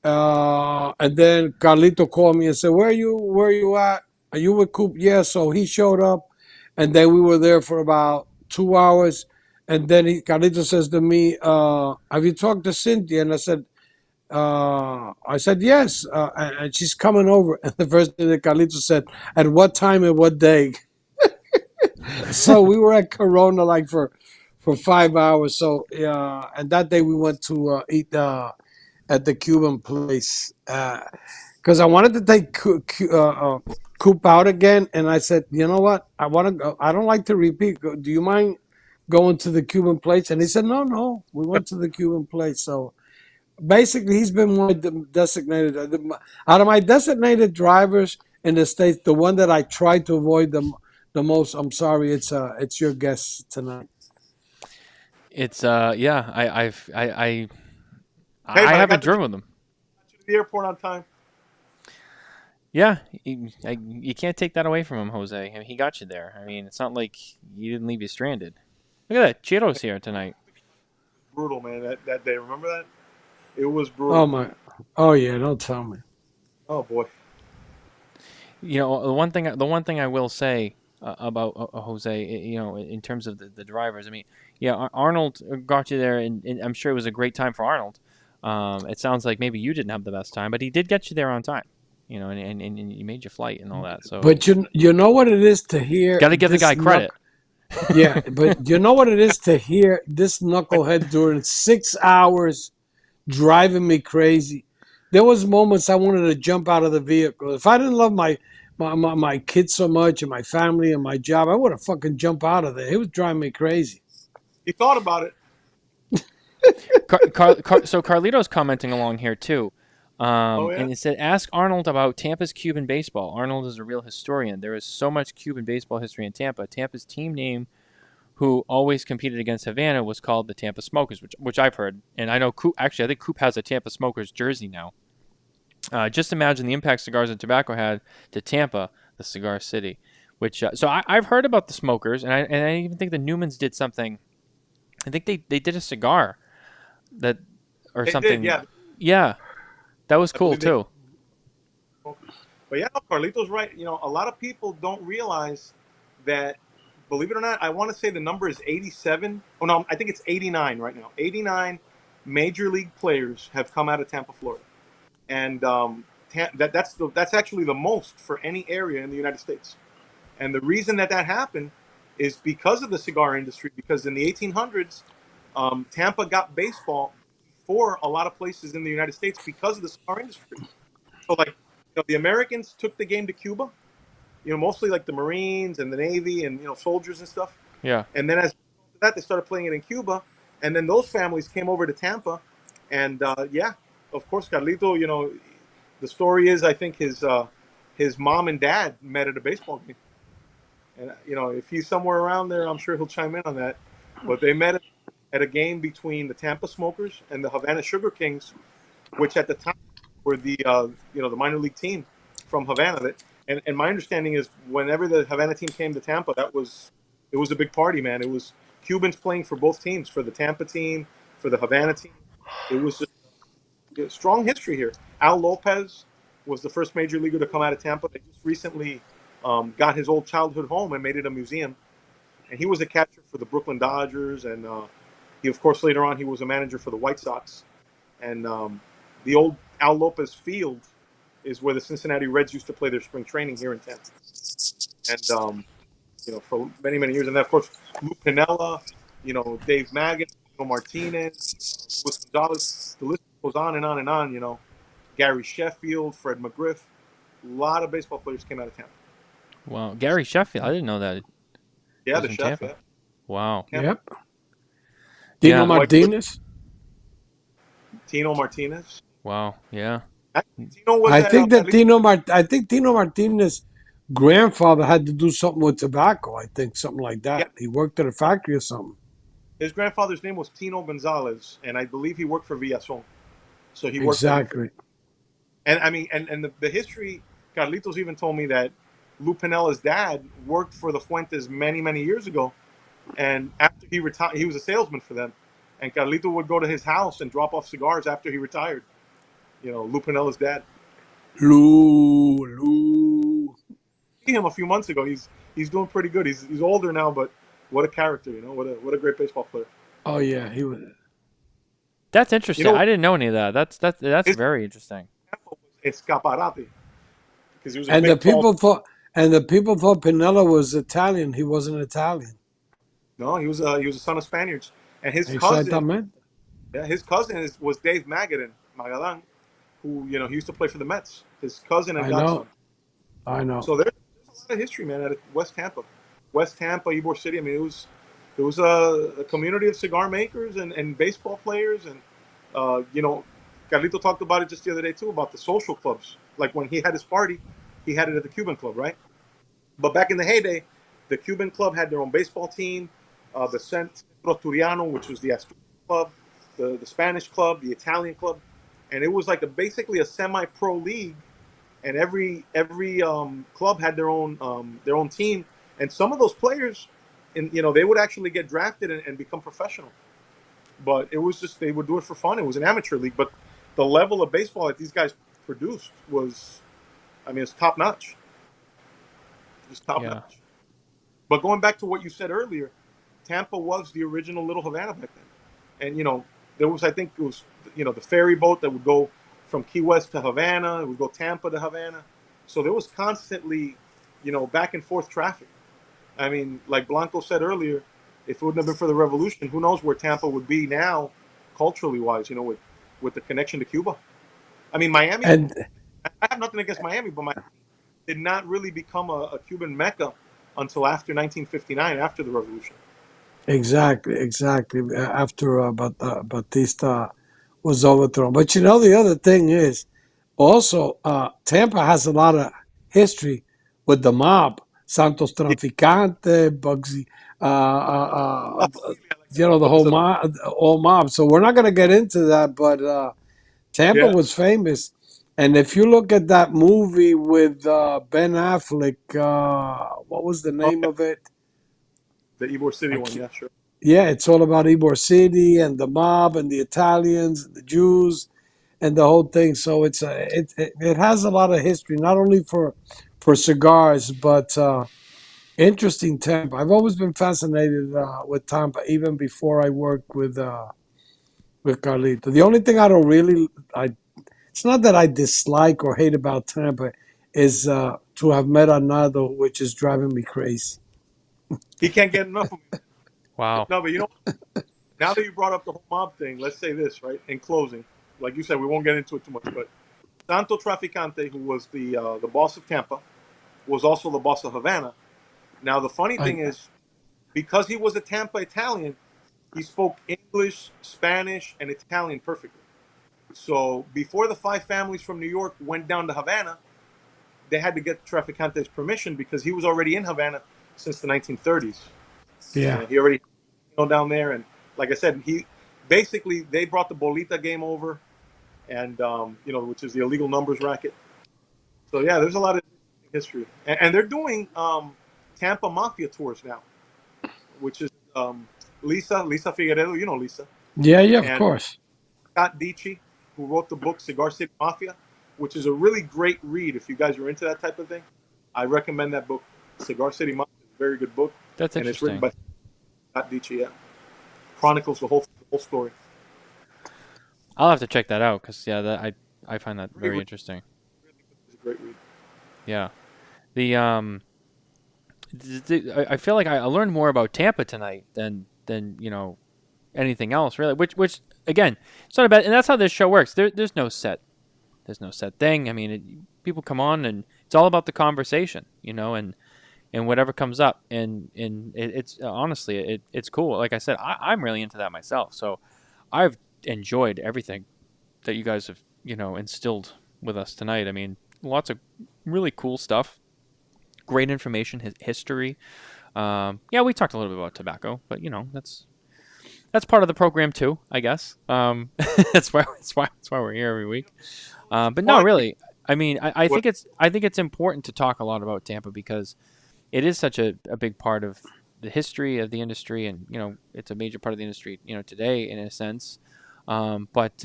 And then Carlito called me and said, "Where are you at? Are you with Coop?" Yeah. So he showed up, and then we were there for about 2 hours. And then Carlito says to me, "Have you talked to Cynthia?" And I said yes, and she's coming over. And the first thing that Carlito said, "At what time and what day?" So we were at Corona like for 5 hours. So and that day we went to eat at the Cuban place because I wanted to take Coop out again, and I said, you know what, I want to go. I don't like to repeat. Do you mind going to the Cuban place? And he said, no, we went to the Cuban place. So basically, he's been one of the designated out of my designated drivers in the States. The one that I try to avoid the most. I'm sorry, it's your guest tonight. It's I haven't driven with him. To the airport on time. Yeah, you can't take that away from him, Jose. I mean, he got you there. I mean, it's not like you didn't leave you stranded. Look at that, Chiro's here tonight. Brutal, man. That day, remember that? It was brutal. Oh yeah, don't tell me. Oh boy. The one thing I will say about Jose, in terms of the drivers, I mean, yeah, Arnold got you there, and I'm sure it was a great time for Arnold. It sounds like maybe you didn't have the best time, but he did get you there on time, and he made your flight and all that. So But you know what it is to hear got to give the this guy credit. Yeah, but you know what it is to hear this knucklehead during 6 hours driving me crazy. There was moments I wanted to jump out of the vehicle. If I didn't love my kids so much and my family and my job, I would have fucking jumped out of there. He was driving me crazy. He thought about it. So Carlito's commenting along here too. Oh yeah. And it said, ask Arnold about Tampa's Cuban baseball. Arnold is a real historian. There is so much Cuban baseball history in Tampa. Tampa's team name, who always competed against Havana, was called the Tampa Smokers, which I've heard. And I know Coop, actually, I think Coop has a Tampa Smokers jersey now. Just imagine the impact cigars and tobacco had to Tampa, the cigar city. So I've heard about the Smokers, and I even think the Newmans did something. I think they did a cigar that or They something. did, yeah. Yeah, that was I cool believe they- too. But yeah, Carlito's right. A lot of people don't realize that, believe it or not, I want to say the number is 87. Oh, no, I think it's 89 right now. 89 major league players have come out of Tampa, Florida. And that's actually the most for any area in the United States. And the reason that happened is because of the cigar industry, because in the 1800s, Tampa got baseball before a lot of places in the United States because of the cigar industry. So, like, the Americans took the game to Cuba, mostly like the Marines and the Navy and, soldiers and stuff. Yeah. And then as that, they started playing it in Cuba. And then those families came over to Tampa. And, yeah, of course, Carlito, the story is, I think his mom and dad met at a baseball game. And, if he's somewhere around there, I'm sure he'll chime in on that. But they met at a game between the Tampa Smokers and the Havana Sugar Kings, which at the time were the the minor league team from Havana. And my understanding is whenever the Havana team came to Tampa, it was a big party, man. It was Cubans playing for both teams, for the Tampa team, for the Havana team. It was just a strong history here. Al Lopez was the first major leaguer to come out of Tampa. They just recently got his old childhood home and made it a museum. And he was a catcher for the Brooklyn Dodgers, and he, of course, later on he was a manager for the White Sox. And the old Al Lopez Field is where the Cincinnati Reds used to play their spring training here in Tampa. And for many, many years. And then, of course, Lou Piniella, Dave Maggin, Martinez, Luis Gonzalez. The list goes on and on and on. Gary Sheffield, Fred McGriff. A lot of baseball players came out of Tampa. Wow, Gary Sheffield. I didn't know that. Yeah, He's the from chef. Tampa. Yeah. Wow. Tampa. Yep. Tino Yeah. Martinez. Tino Martinez. Wow. Yeah. Tino was I at, think that Carlito- I think Tino Martinez grandfather had to do something with tobacco. I think something like that. Yeah. He worked at a factory or something. His grandfather's name was Tino Gonzalez, and I believe he worked for Villazon. So he worked. Exactly. And I mean, and the history. Carlitos even told me that Lou Pinella's dad worked for the Fuentes many, many years ago, and after he retired, he was a salesman for them. And Carlito would go to his house and drop off cigars after he retired. Lou Pinella's dad. Lou. See him a few months ago. He's doing pretty good. He's older now, but what a character, what a great baseball player. Oh yeah, he was. That's interesting. I didn't know any of that. That's very interesting. Escaparate. Because he was a And the big, tall- people thought Pinella was Italian. He wasn't Italian. No, he was a son of Spaniards, and his cousin. Exactamente. Yeah, his cousin was Dave Magadan, who he used to play for the Mets. His cousin and godson. I know. So there's a lot of history, man, at West Tampa, Ybor City. I mean, it was a community of cigar makers and baseball players, and Carlito talked about it just the other day too, about the social clubs. Like when he had his party, he had it at the Cuban Club, right? But back in the heyday, the Cuban Club had their own baseball team, the Centro Turiano, which was the Asturias Club, the Spanish Club, the Italian Club, and it was like basically a semi-pro league. And every club had their own team, and some of those players, they would actually get drafted and become professional. But it was just they would do it for fun. It was an amateur league, but the level of baseball that these guys produced was, I mean, it's top notch. just top Yeah. notch. But going back to what you said earlier, Tampa was the original Little Havana back then. And, there was, I think it was, the ferry boat that would go from Key West to Havana. It would go Tampa to Havana. So there was constantly, back and forth traffic. I mean, like Blanco said earlier, if it wouldn't have been for the revolution, who knows where Tampa would be now, culturally wise, with the connection to Cuba. I mean, Miami, And I have nothing against Miami, but Miami did not really become a Cuban mecca until after 1959, after the revolution. exactly. After Batista was overthrown. But the other thing is also Tampa has a lot of history with the mob, Santos Traficante, Bugsy, the whole mob, all mob. So we're not going to get into that, but Tampa Yeah. was famous. And if you look at that movie with Ben Affleck, what was the name of it? The Ybor City one, yeah, sure. Yeah, it's all about Ybor City and the mob and the Italians and the Jews and the whole thing. So it has a lot of history, not only for cigars, but interesting Tampa. I've always been fascinated with Tampa, even before I worked with Carlito. The only thing it's not that I dislike or hate about Tampa, is to have met Arnaldo, which is driving me crazy. He can't get enough of me. Wow. No, but now that you brought up the whole mob thing, let's say this, right? In closing, like you said, we won't get into it too much, but Santo Traficante, who was the boss of Tampa, was also the boss of Havana. Now, the funny thing is, because he was a Tampa Italian, he spoke English, Spanish, and Italian perfectly. So before the 5 families from New York went down to Havana, they had to get Traficante's permission because he was already in Havana since the 1930s. Yeah. And he already down there. And like I said, they brought the Bolita game over, and which is the illegal numbers racket. So yeah, there's a lot of history, and they're doing Tampa Mafia tours now, which is Lisa Figueredo, Lisa. Yeah, of and course. Scott Dici, who wrote the book Cigar City Mafia, which is a really great read if you guys are into that type of thing. I recommend that book, Cigar City Mafia. It's a very good book. That's and interesting. it's written by Scott Dici. Yeah, chronicles the whole story. I'll have to check that out because I find that very interesting. It's a great read. Yeah, I feel like I learned more about Tampa tonight than anything else really. Which again, it's not bad, and that's how this show works. There's no set thing. I mean, people come on and it's all about the conversation, and whatever comes up, and it's honestly it's cool. Like I said, I'm really into that myself. So I've enjoyed everything that you guys have instilled with us tonight. I mean, lots of really cool stuff, great information, history. We talked a little bit about tobacco, but that's part of the program too, I guess. That's why we're here every week. But no, really, I mean, I think it's important to talk a lot about Tampa because it is such a big part of the history of the industry, and it's a major part of the industry today in a sense. But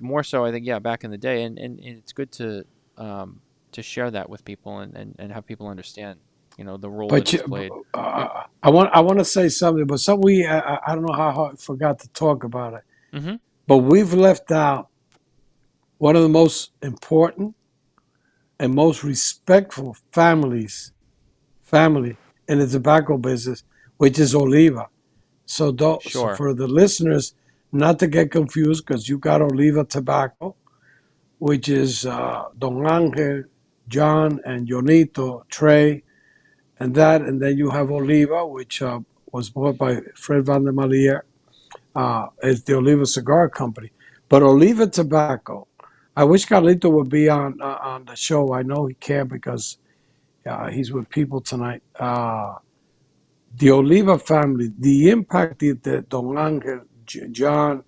more so, I think back in the day, and it's good to share that with people and have people understand the role that it's played. I want to say something, but I don't know how I forgot to talk about it. Mm-hmm. But we've left out one of the most important and most respectful family in the tobacco business, which is Oliva. So for the listeners not to get confused, because you got Oliva Tobacco, which is Don Angel, John, and Jonito, Trey, and then you have Oliva, which was bought by Fred Van der Malier. It's the Oliva Cigar Company. But Oliva Tobacco, I wish Carlito would be on the show. I know he can't because he's with people tonight. The Oliva family, the impact that Don Angel, John,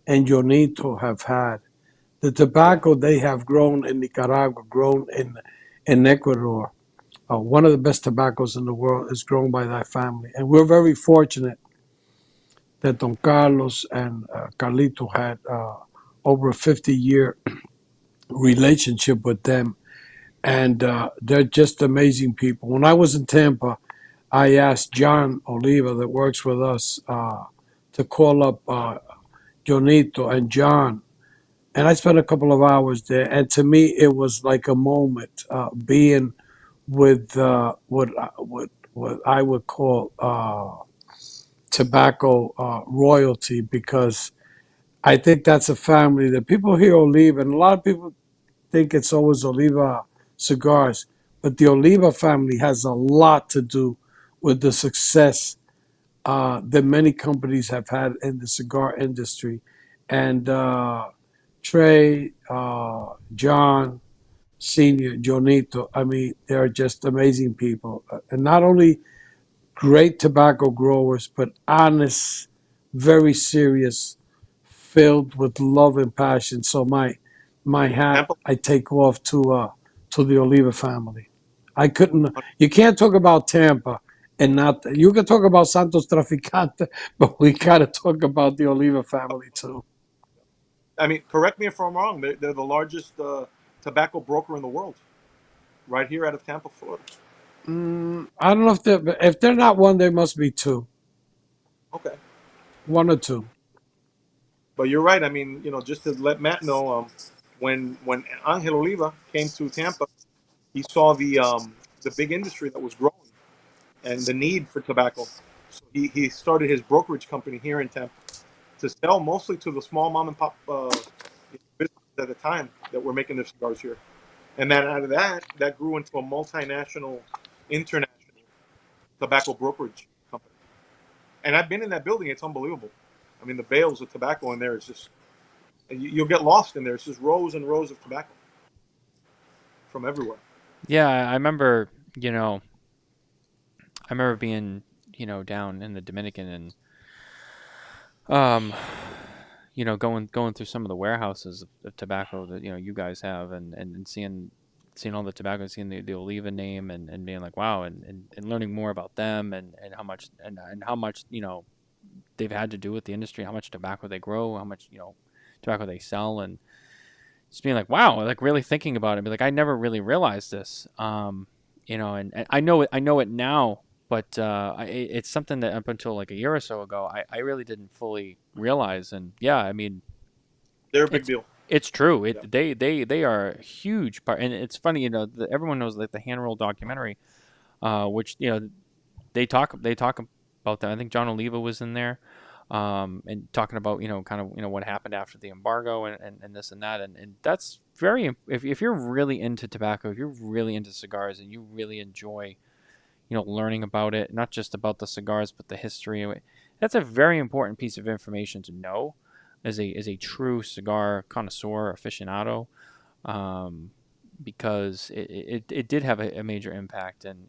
and Jonito have had, the tobacco they have grown in Nicaragua, grown in Ecuador. One of the best tobaccos in the world is grown by that family. And we're very fortunate that Don Carlos and Carlito had over a 50-year relationship with them. and they're just amazing people. When I was in Tampa, I asked John Oliva, that works with us, to call up Jonito and John, and I spent a couple of hours there. And to me, it was like a moment being with what I would call tobacco royalty, because I think that's a family that people hear Oliva, and a lot of people think it's always Oliva cigars, but the Oliva family has a lot to do with the success that many companies have had in the cigar industry. And Trey, John, Senior, Jonito, I mean, they're just amazing people. And not only great tobacco growers, but honest, very serious, filled with love and passion. So my hat Tampa, I take off to the Oliva family. I couldn't. You can't talk about Tampa and not. You can talk about Santos Traficante, but we gotta talk about the Oliva family too. I mean, correct me if I'm wrong. They're the largest tobacco broker in the world, right here out of Tampa, Florida. I don't know if they're not one, they must be two, Okay, one or two. but you're right. I mean, just to let Matt know, when Angel Oliva came to Tampa, he saw the big industry that was growing and the need for tobacco. So he started his brokerage company here in Tampa to sell mostly to the small mom and pop businesses at the time that were making their cigars here. And then out of that grew into a multinational, international tobacco brokerage company. And I've been in that building; it's unbelievable. I mean, the bales of tobacco in there is just you'll get lost in there. It's just rows and rows of tobacco from everywhere. Yeah, I remember, I remember being, down in the Dominican and, um, going through some of the warehouses of tobacco that, you guys have and seeing all the tobacco, seeing the Oliva name and being like, wow, and learning more about them and how much, they've had to do with the industry, how much tobacco they grow, how much, tobacco they sell, and just being like, wow, like really thinking about it, be like, I never really realized this, and I know it now, but it's something that up until like a year or so ago, I really didn't fully realize, and yeah, I mean, They're a big it's deal. it's true. Yeah. They are a huge part, and it's funny, everyone knows like the hand roll documentary, which they talk about that. I think John Oliva was in there, and talking about kind of what happened after the embargo and this and that, and that's very if you're really into tobacco, if you're really into cigars, and you really enjoy learning about it, not just about the cigars but the history of it. That's a very important piece of information to know as a true cigar connoisseur aficionado, because it did have a major impact. And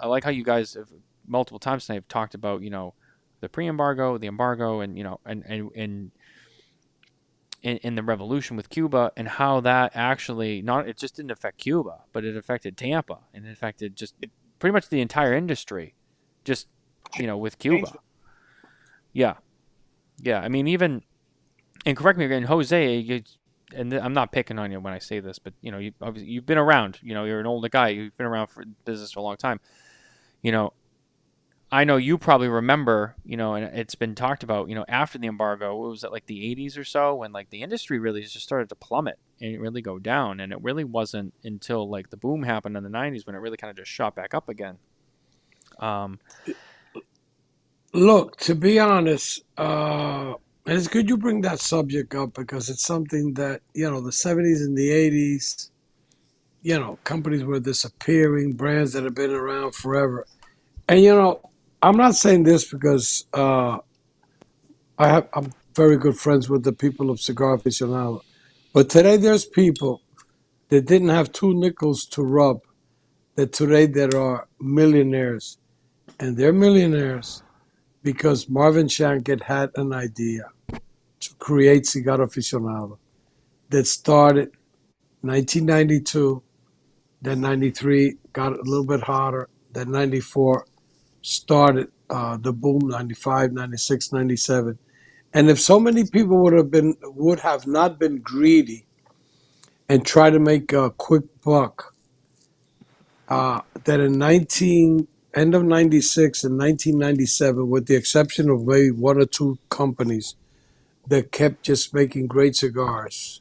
I like how you guys have multiple times tonight have talked about the pre-embargo, the embargo, and in the revolution with Cuba, and how that actually not it just didn't affect Cuba, but it affected Tampa, and it affected just pretty much the entire industry, just with Cuba. Yeah, yeah. I mean, even, and correct me again, Jose. I'm not picking on you when I say this, but obviously you've been around. You're an older guy. You've been around for business for a long time. You know, I know you probably remember, and it's been talked about, after the embargo, what was it, like the 80s or so, when like the industry really just started to plummet and really go down. And it really wasn't until like the boom happened in the 90s when it really kind of just shot back up again. Look, to be honest, and it's good you bring that subject up, because it's something that, the 70s and the 80s, companies were disappearing, brands that have been around forever. And, I'm not saying this because I'm very good friends with the people of Cigar Aficionado. But today there's people that didn't have two nickels to rub, that today there are millionaires. And they're millionaires because Marvin Shanket had an idea to create Cigar Aficionado that started 1992, then 93 got a little bit hotter, then 94 started the boom, 95, 96, 97. And if so many people would have not been greedy and try to make a quick buck, that in end of 96 and 1997, with the exception of maybe one or two companies that kept just making great cigars,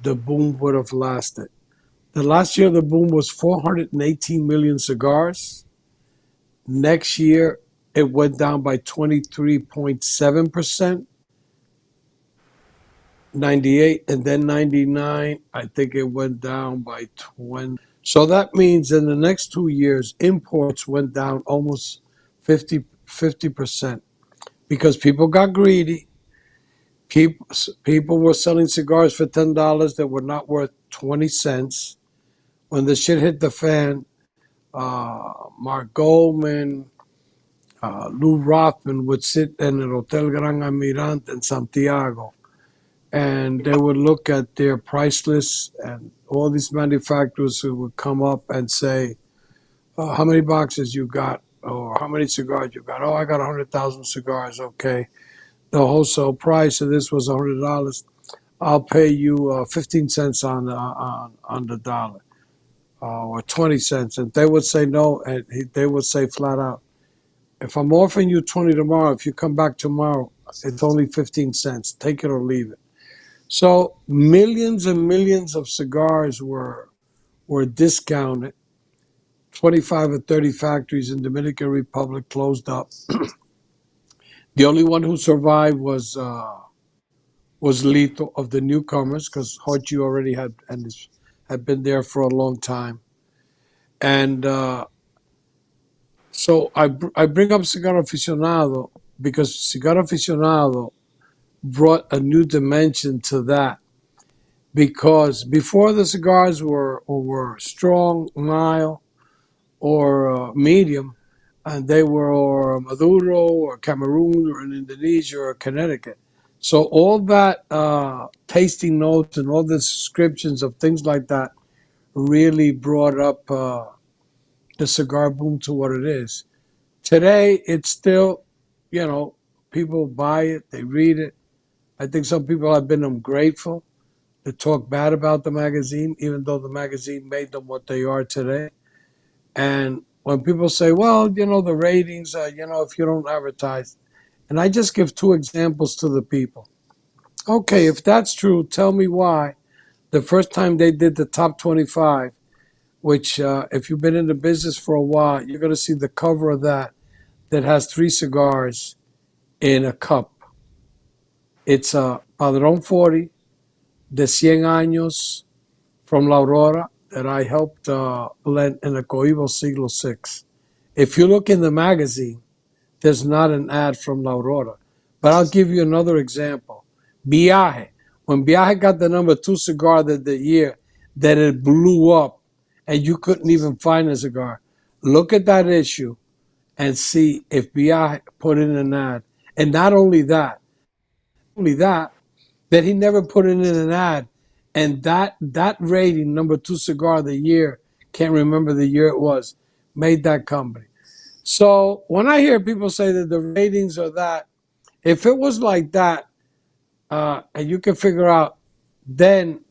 the boom would have lasted. The last year, the boom was 418 million cigars. Next year, it went down by 23.7%. 98 and then 99, I think it went down by 20. So that means in the next 2 years, imports went down almost 50%, because people got greedy. People were selling cigars for $10 that were not worth 20 cents. When the shit hit the fan, Mark Goldman, Lou Rothman would sit in the Hotel Gran Almirante in Santiago, and they would look at their price lists, and all these manufacturers who would come up and say, how many boxes you got, or how many cigars you got. Oh, I got 100,000 cigars. Okay. The wholesale price of this was $100. I'll pay you 15 cents on the dollar, or 20 cents. And they would say no, and they would say flat out, if I'm offering you 20 tomorrow, if you come back tomorrow, it's only 15 cents. Take it or leave it. So millions and millions of cigars were discounted. 25 or 30 factories in Dominican Republic closed up. The only one who survived was Lito of the newcomers, because Hochi already had been there for a long time. And so I bring up Cigar Aficionado because Cigar Aficionado brought a new dimension to that. Because before, the cigars were strong, mild, or medium, and they were Maduro or Cameroon or in Indonesia or Connecticut. So all that tasting notes and all the descriptions of things like that really brought up the cigar boom to what it is. Today, it's still, people buy it, they read it. I think some people have been ungrateful to talk bad about the magazine, even though the magazine made them what they are today. And when people say, well, the ratings, if you don't advertise, and I just give two examples to the people. Okay, if that's true, tell me why the first time they did the top 25, which if you've been in the business for a while, you're going to see the cover of that has 3 cigars in a cup. It's a Padron 40 de 100 años from La Aurora that I helped blend in a Cohibo Siglo VI. If you look in the magazine, there's not an ad from La Aurora. But I'll give you another example. Viaje. When Viaje got the number 2 cigar the year that it blew up and you couldn't even find a cigar, look at that issue and see if Viaje put in an ad. And not only that, that he never put it in an ad. And that rating, number 2 cigar of the year, can't remember the year it was, made that company. So when I hear people say that the ratings are that, if it was like that, and you can figure out, then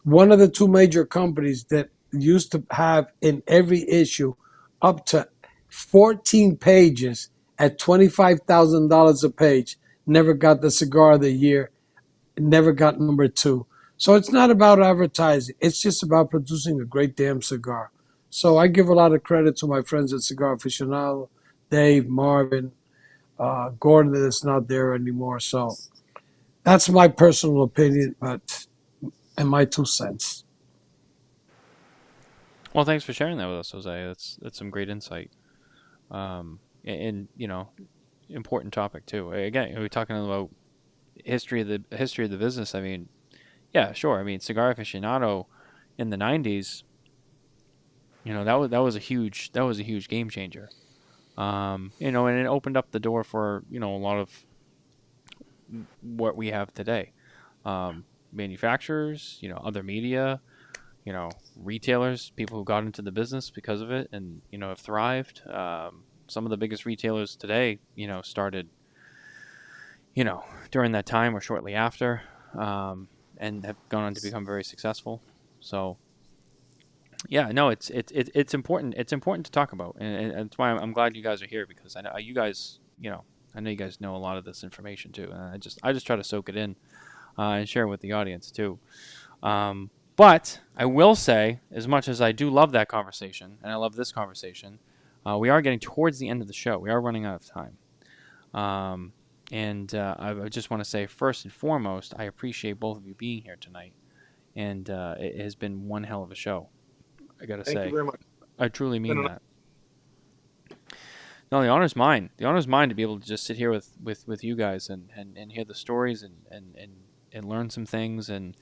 one of the 2 major companies that used to have in every issue up to 14 pages at $25,000 a page never got the cigar of the year, never got number 2. So it's not about advertising. It's just about producing a great damn cigar. So I give a lot of credit to my friends at Cigar Aficionado, Dave, Marvin, Gordon, that is not there anymore. So that's my personal opinion, and my 2 cents. Well, thanks for sharing that with us, Jose. That's some great insight. And important topic too. Again, we're talking about history of the business. I mean, yeah, sure. I mean, Cigar Aficionado in the '90s, that was a huge game changer. And it opened up the door for a lot of what we have today. Manufacturers, other media, retailers, people who got into the business because of it and have thrived. Some of the biggest retailers today, started during that time or shortly after, and have gone on to become very successful. So Yeah, no, it's important. It's important to talk about, and that's why I'm glad you guys are here, because I know you guys, I know you guys know a lot of this information too, and I just try to soak it in and share it with the audience too. But I will say, as much as I do love that conversation, and I love this conversation, we are getting towards the end of the show. We are running out of time. And I just want to say, first and foremost, I appreciate both of you being here tonight. And it has been one hell of a show, I got to Thank say. you very much. I truly mean that. No, the honor's mine. The honor's mine to be able to just sit here with you guys and hear the stories and learn some things. And,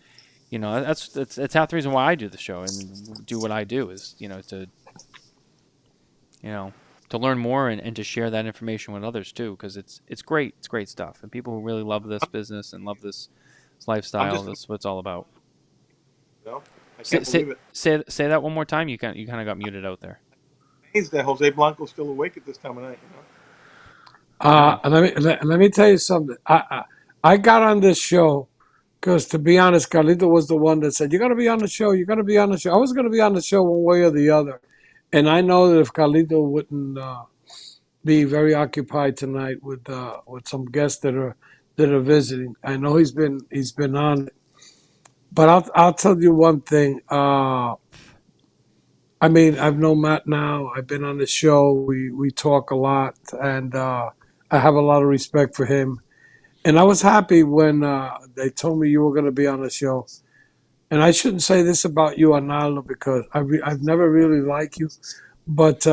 that's half the reason why I do the show and do what I do is, to learn more and to share that information with others too, because it's great. It's great stuff. And people who really love this business and love this lifestyle, that's what it's all about. No, I can't believe it. Say that one more time. You kind of got muted out there. Amazed that Jose Blanco's still awake at this time of night. Let me tell you something. I got on this show because, to be honest, Carlito was the one that said, "You got to be on the show. You got to be on the show." I was going to be on the show one way or the other, and I know that if Carlito wouldn't be very occupied tonight with some guests that are visiting, I know he's been on it. But I'll tell you one thing. I mean, I've known Matt now. I've been on the show. We talk a lot, and I have a lot of respect for him. And I was happy when they told me you were going to be on the show. And I shouldn't say this about you, Arnaldo, because I've never really liked you. But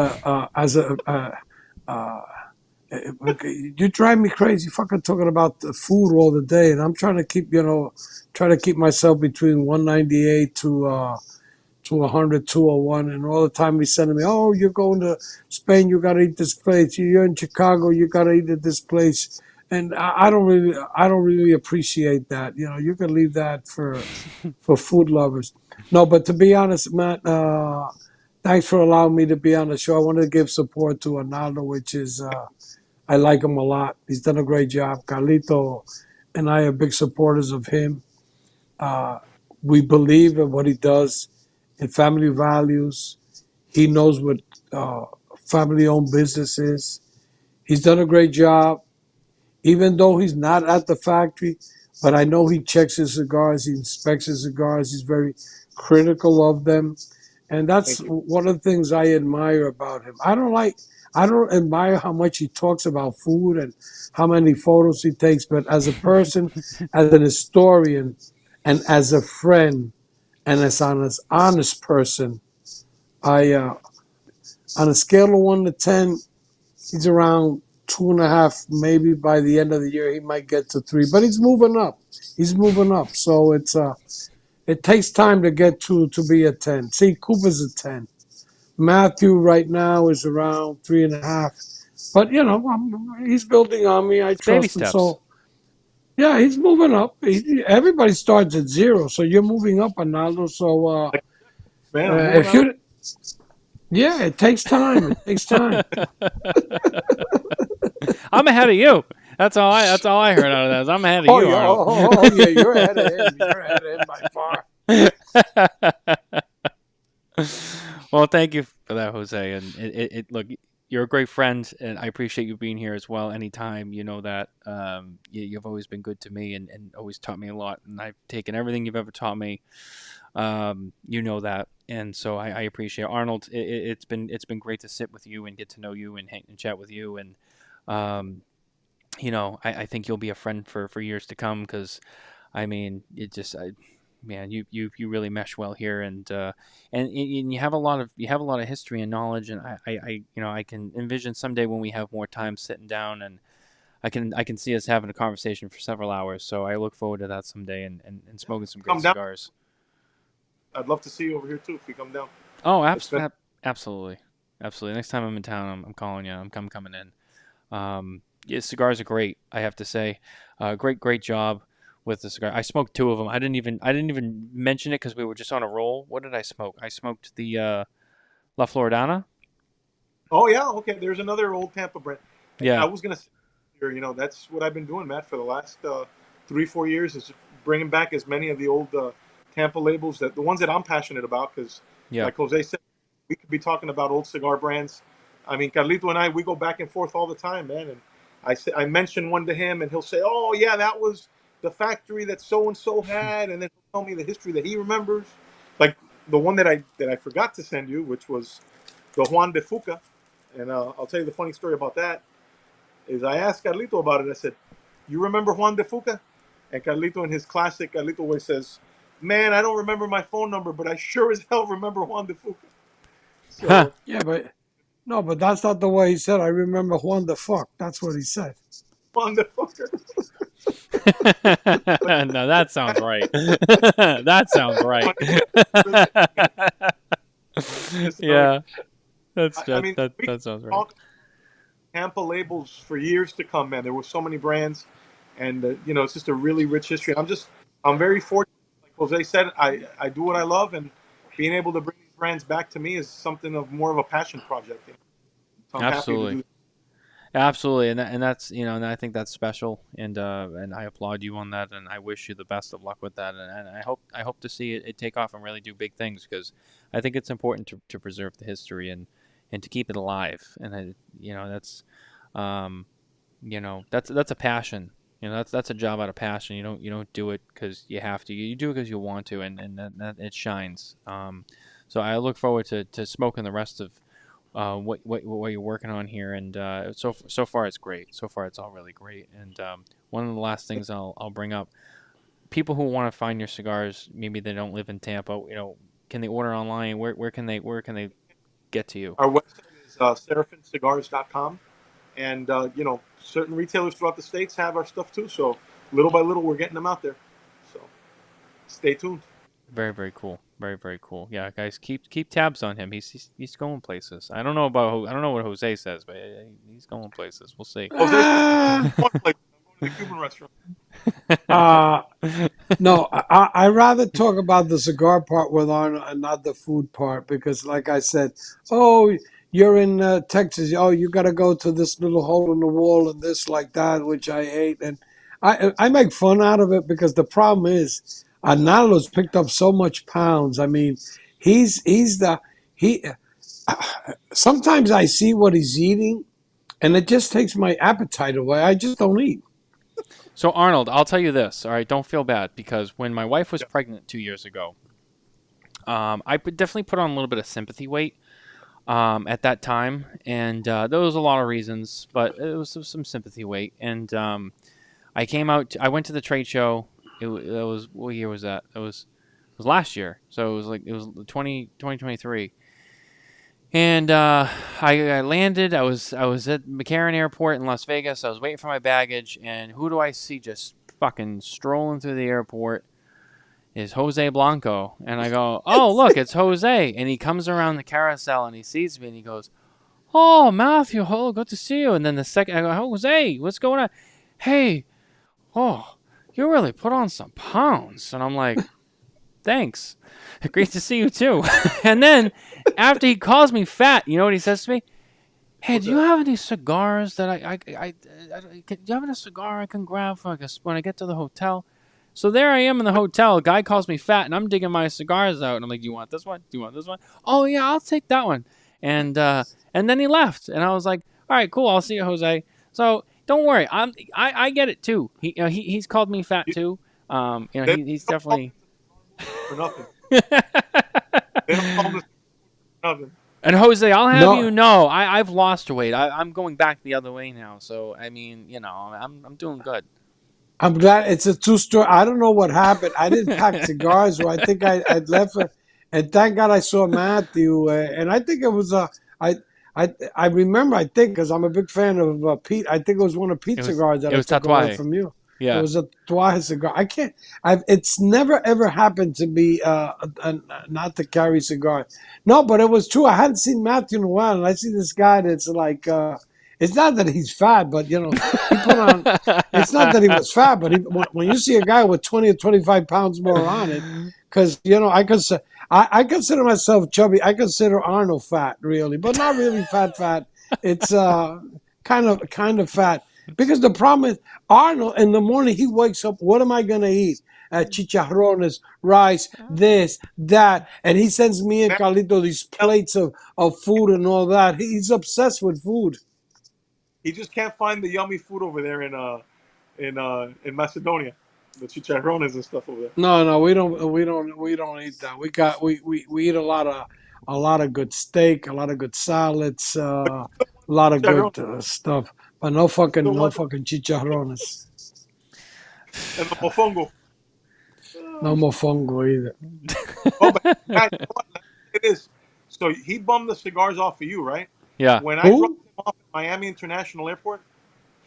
as you drive me crazy, fucking talking about the food all the day, and I'm trying to keep myself between 198 to 100, 201, and all the time he's sending me, "Oh, you're going to Spain, you got to eat this place. You're in Chicago, you got to eat at this place." And I don't really appreciate that. You can leave that for food lovers. No, but to be honest, Matt, thanks for allowing me to be on the show. I want to give support to Arnaldo, which is I like him a lot. He's done a great job. Carlito and I are big supporters of him. We believe in what he does in family values. He knows what family-owned business is. He's done a great job, even though he's not at the factory. But I know he checks his cigars, he inspects his cigars. He's very critical of them, and that's one of the things I admire about him. I don't admire how much he talks about food and how many photos he takes, but as a person, as an historian, and as a friend, and as an honest person, on a scale of 1 to 10, he's around 2.5. Maybe by the end of the year, he might get to 3. But he's moving up. So it takes time to get to be a 10. See, Cuba's a 10. Matthew right now is around 3.5. But he's building on me. I Baby trust him. steps. So yeah, he's moving up. Everybody starts at 0, so you're moving up, Arnaldo. So yeah, it takes time. It takes time. I'm ahead of you. That's all I heard out of that. I'm ahead of you, Arnold. Yeah, you're ahead of him. You're ahead of him by far. Well, thank you for that, Jose. And look, you're a great friend, and I appreciate you being here as well. Anytime, you know that you've always been good to me and always taught me a lot, and I've taken everything you've ever taught me. You know that, and so I appreciate it. Arnold. It's been great to sit with you and get to know you and chat with you, and I think you'll be a friend for years to come, because I mean, you really mesh well here, and you have a lot of history and knowledge, and I can envision someday when we have more time sitting down, and I can see us having a conversation for several hours. So I look forward to that someday, and smoking some great cigars. I'd love to see you over here too if you come down. Oh, absolutely. Next time I'm in town, I'm calling you. I'm coming in. Yeah, cigars are great, I have to say. Great job with the cigar. I smoked 2 of them. I didn't even mention it because we were just on a roll. What did I smoke? I smoked the La Floridana. Oh yeah, okay. There's another old Tampa brand. Yeah, I was gonna say, that's what I've been doing, Matt, for the last 3-4 years, is bringing back as many of the old Tampa labels, that the ones that I'm passionate about, because Yeah. like Jose said, we could be talking about old cigar brands. I mean, Carlito and I, we go back and forth all the time, man. And I mention one to him, and he'll say, "Oh yeah, that was the factory that so and so had," and then he'll tell me the history that he remembers. Like the one that I forgot to send you, which was the Juan de Fuca, and I'll tell you the funny story about that. Is I asked Carlito about it. I said, "You remember Juan de Fuca?" And Carlito, in his classic Carlito way, says, "Man, I don't remember my phone number, but I sure as hell remember Juan de Fuca." So Yeah, but that's not the way he said. I remember Juan the fuck. That's what he said. Juan de Fuca. No, that sounds right. That sounds right. Yeah, I mean, that sounds right. Tampa labels for years to come, man. There were so many brands, and it's just a really rich history. I'm very fortunate. Like Jose said, I do what I love, and being able to bring these brands back to me is something of more of a passion project. So I'm happy to do that. Absolutely, and that's and I think that's special, and I applaud you on that, and I wish you the best of luck with that, and I hope to see it take off and really do big things, because I think it's important to preserve the history and to keep it alive, and that's a passion, that's a job out of passion. You don't do it because you have to, you do it because you want to, and that it shines. So I look forward to smoking the rest of what you're working on here, and so far it's great. So far it's all really great. And one of the last things I'll bring up: people who want to find your cigars, maybe they don't live in Tampa. Can they order online? Where can they get to you? Our website is serafincigars.com, and certain retailers throughout the states have our stuff too. So little by little, we're getting them out there. So stay tuned. Very, very cool. Very, very cool. Yeah, guys, keep tabs on him. He's going places. I don't know what Jose says, but he's going places. We'll see. Jose, I'm going to the Cuban restaurant. No, I rather talk about the cigar part with Arnold and not the food part, because, like I said, oh, you're in Texas. Oh, you got to go to this little hole in the wall and this like that, which I hate, and I make fun out of it, because the problem is Arnaldo's picked up so much pounds. I mean, he. Sometimes I see what he's eating, and it just takes my appetite away. I just don't eat. So Arnold, I'll tell you this. All right, don't feel bad, because when my wife was pregnant 2 years ago, I definitely put on a little bit of sympathy weight at that time, and there was a lot of reasons, but it was some sympathy weight. And I went to the trade show. It was, what year was that? It was last year, so it was 2023. And I landed. I was at McCarran Airport in Las Vegas. I was waiting for my baggage, and who do I see just fucking strolling through the airport? Is Jose Blanco. And I go, "Oh, look, it's Jose." And he comes around the carousel, and he sees me, and he goes, "Oh, Matthew, oh, good to see you." And then the second, I go, "Jose, what's going on?" "Hey, oh, you really put on some pounds." And I'm like, "Thanks. Great to see you too." And then after he calls me fat, you know what he says to me? "Hey, do you have any cigars that do you have any cigar I can grab for when I get to the hotel?" So there I am in the hotel. A guy calls me fat, and I'm digging my cigars out. And I'm like, "Do you want this one? Do you want this one?" "Oh yeah, I'll take that one." And then he left, and I was like, "All right, cool. I'll see you, Jose." So don't worry. I get it too. He's called me fat too. He's definitely for nothing. They don't call this nothing. And Jose, I'll have you know, I've lost weight. I'm going back the other way now. So I mean, I'm doing good. I'm glad it's a true story. I don't know what happened. I didn't pack cigars, or I think I'd left it. And thank God I saw Matthew. And I think it was I remember, I think, because I'm a big fan of Pete. I think it was one of Pete's cigars that I took away from you. Yeah. It was a Tatuaje cigar. It's never ever happened to me not to carry cigars. No, but it was true. I hadn't seen Matthew in a while, and I see this guy that's like, it's not that he's fat, but he put on. It's not that he was fat, but when you see a guy with 20 or 25 pounds more on it, because I consider myself chubby. I consider Arnold fat, really, but not really fat. It's kind of fat. Because the problem is, Arnold, in the morning, he wakes up, what am I going to eat? chicharrones, rice, this, that. And he sends me and Carlito these plates of food and all that. He's obsessed with food. He just can't find the yummy food over there in Macedonia, the chicharrones and stuff over there. No, we don't eat that. We eat a lot of good steak, a lot of good salads, a lot of good stuff, but no fucking chicharrones. And the mofongo. No mofongo either. Oh, but guys, it is. So he bummed the cigars off for you, right? Yeah. When I dropped him off at Miami International Airport,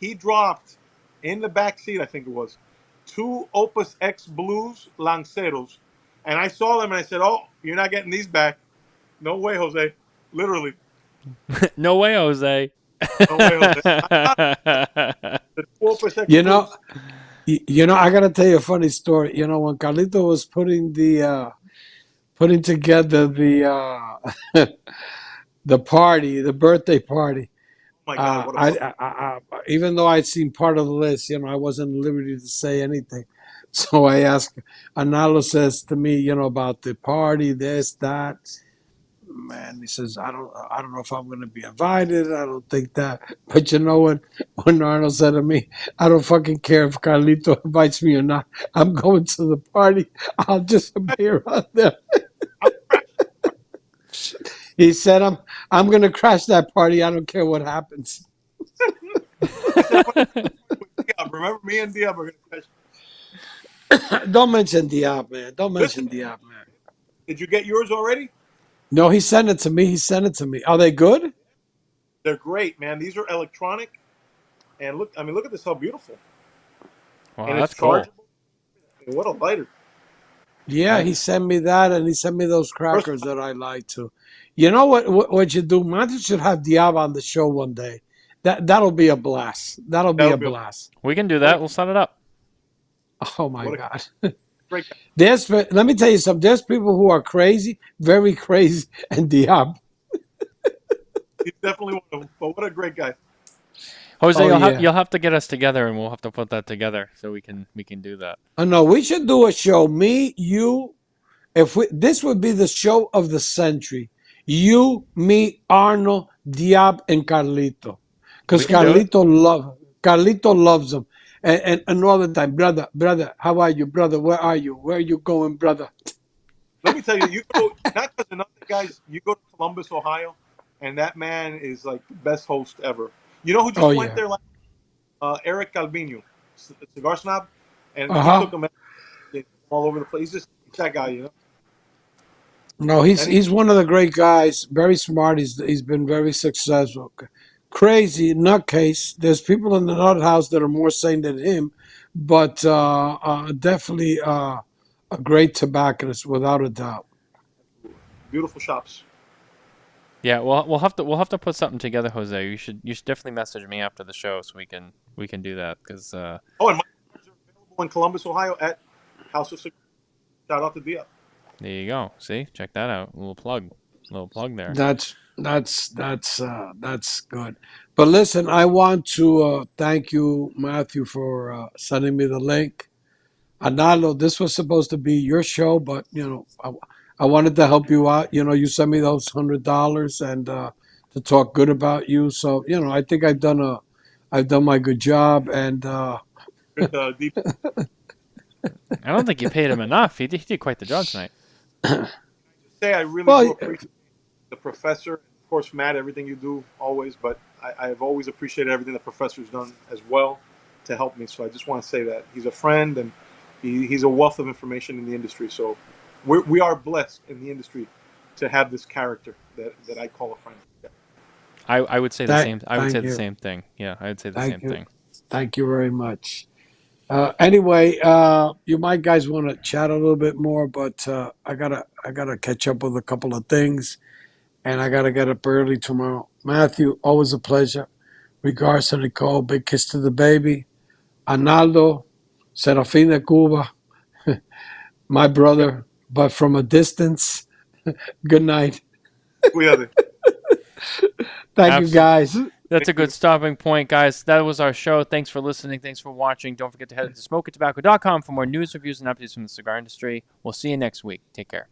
he dropped in the back seat, I think it was, 2 Opus X Blues Lanceros. And I saw them and I said, "Oh, you're not getting these back. No way, Jose." Literally. No way, Jose. No way, Jose. The 2 Opus X You know, Blues. I gotta tell you a funny story. You know, when Carlito was putting together the party, the birthday party. Oh my God, I, even though I'd seen part of the list, I wasn't at liberty to say anything. So I asked, Analo says to me, about the party, this, that. Man, he says, I don't know if I'm going to be invited. I don't think that. But you know what? When Arnold said to me, I don't fucking care if Carlito invites me or not. I'm going to the party. I'll just appear out there. He said, I'm going to crash that party. I don't care what happens. Remember, me and Diab are going to crash. Don't mention Diab, man. Don't mention Diab, man. Did you get yours already? No, he sent it to me. Are they good? They're great, man. These are electronic. And look at this, how beautiful. Wow, and that's it's cool. chargeable. And what a lighter. Yeah, he sent me that, and he sent me those crackers that I like too. You know what you do? Monty should have Diab on the show one day. That'll be a blast. That'll be a blast. We can do that. We'll set it up. Oh my God. Great. Let me tell you something. There's people who are crazy, very crazy, and Diab. He's definitely one of them. But what a great guy. Jose, you'll have to get us together, and we'll have to put that together so we can do that. Oh no, we should do a show. Me, you. This would be the show of the century. You, me, Arnold, Diab, and Carlito. Because Carlito loves them. And all the time, brother, how are you, brother? Where are you? Where are you going, brother? Let me tell you, you go not just another guys. You go to Columbus, Ohio, and that man is like the best host ever. You know who just went there? Like Eric Calvino, cigar snob, and he took him all over the place. He's that guy, No, he's one of the great guys. Very smart. He's been very successful. Crazy nutcase. There's people in the nut house that are more sane than him, but definitely a great tobacconist without a doubt. Beautiful shops. Yeah, we'll have to put something together, Jose. You should definitely message me after the show so we can do that because. And my cigars are available in Columbus, Ohio at House of Cigars. Shout out to Dia. There you go. See, check that out. A little plug there. That's good. But listen, I want to thank you, Matthew, for sending me the link. Analo, this was supposed to be your show, but I wanted to help you out. You sent me those $100 and to talk good about you. So I think I've done my good job. And deep. I don't think you paid him enough. He did quite the job tonight. I really do appreciate the professor, of course, Matt, everything you do always. But I've always appreciated everything the professor's done as well to help me. So I just want to say that he's a friend and he's a wealth of information in the industry. So we are blessed in the industry to have this character that I call a friend. Yeah. I would say the same. I would say the same thing. Yeah, I would say the same thing. Thank you very much. Anyway, you might guys want to chat a little bit more, but I gotta catch up with a couple of things, and I gotta get up early tomorrow. Matthew, always a pleasure. Regards to Nicole, big kiss to the baby. Arnaldo, Serafin de Cuba, my brother, but from a distance. Good night. We have it. Thank you, guys. That's a good stopping point, guys. That was our show. Thanks for listening. Thanks for watching. Don't forget to head to smokintabacco.com for more news, reviews, and updates from the cigar industry. We'll see you next week. Take care.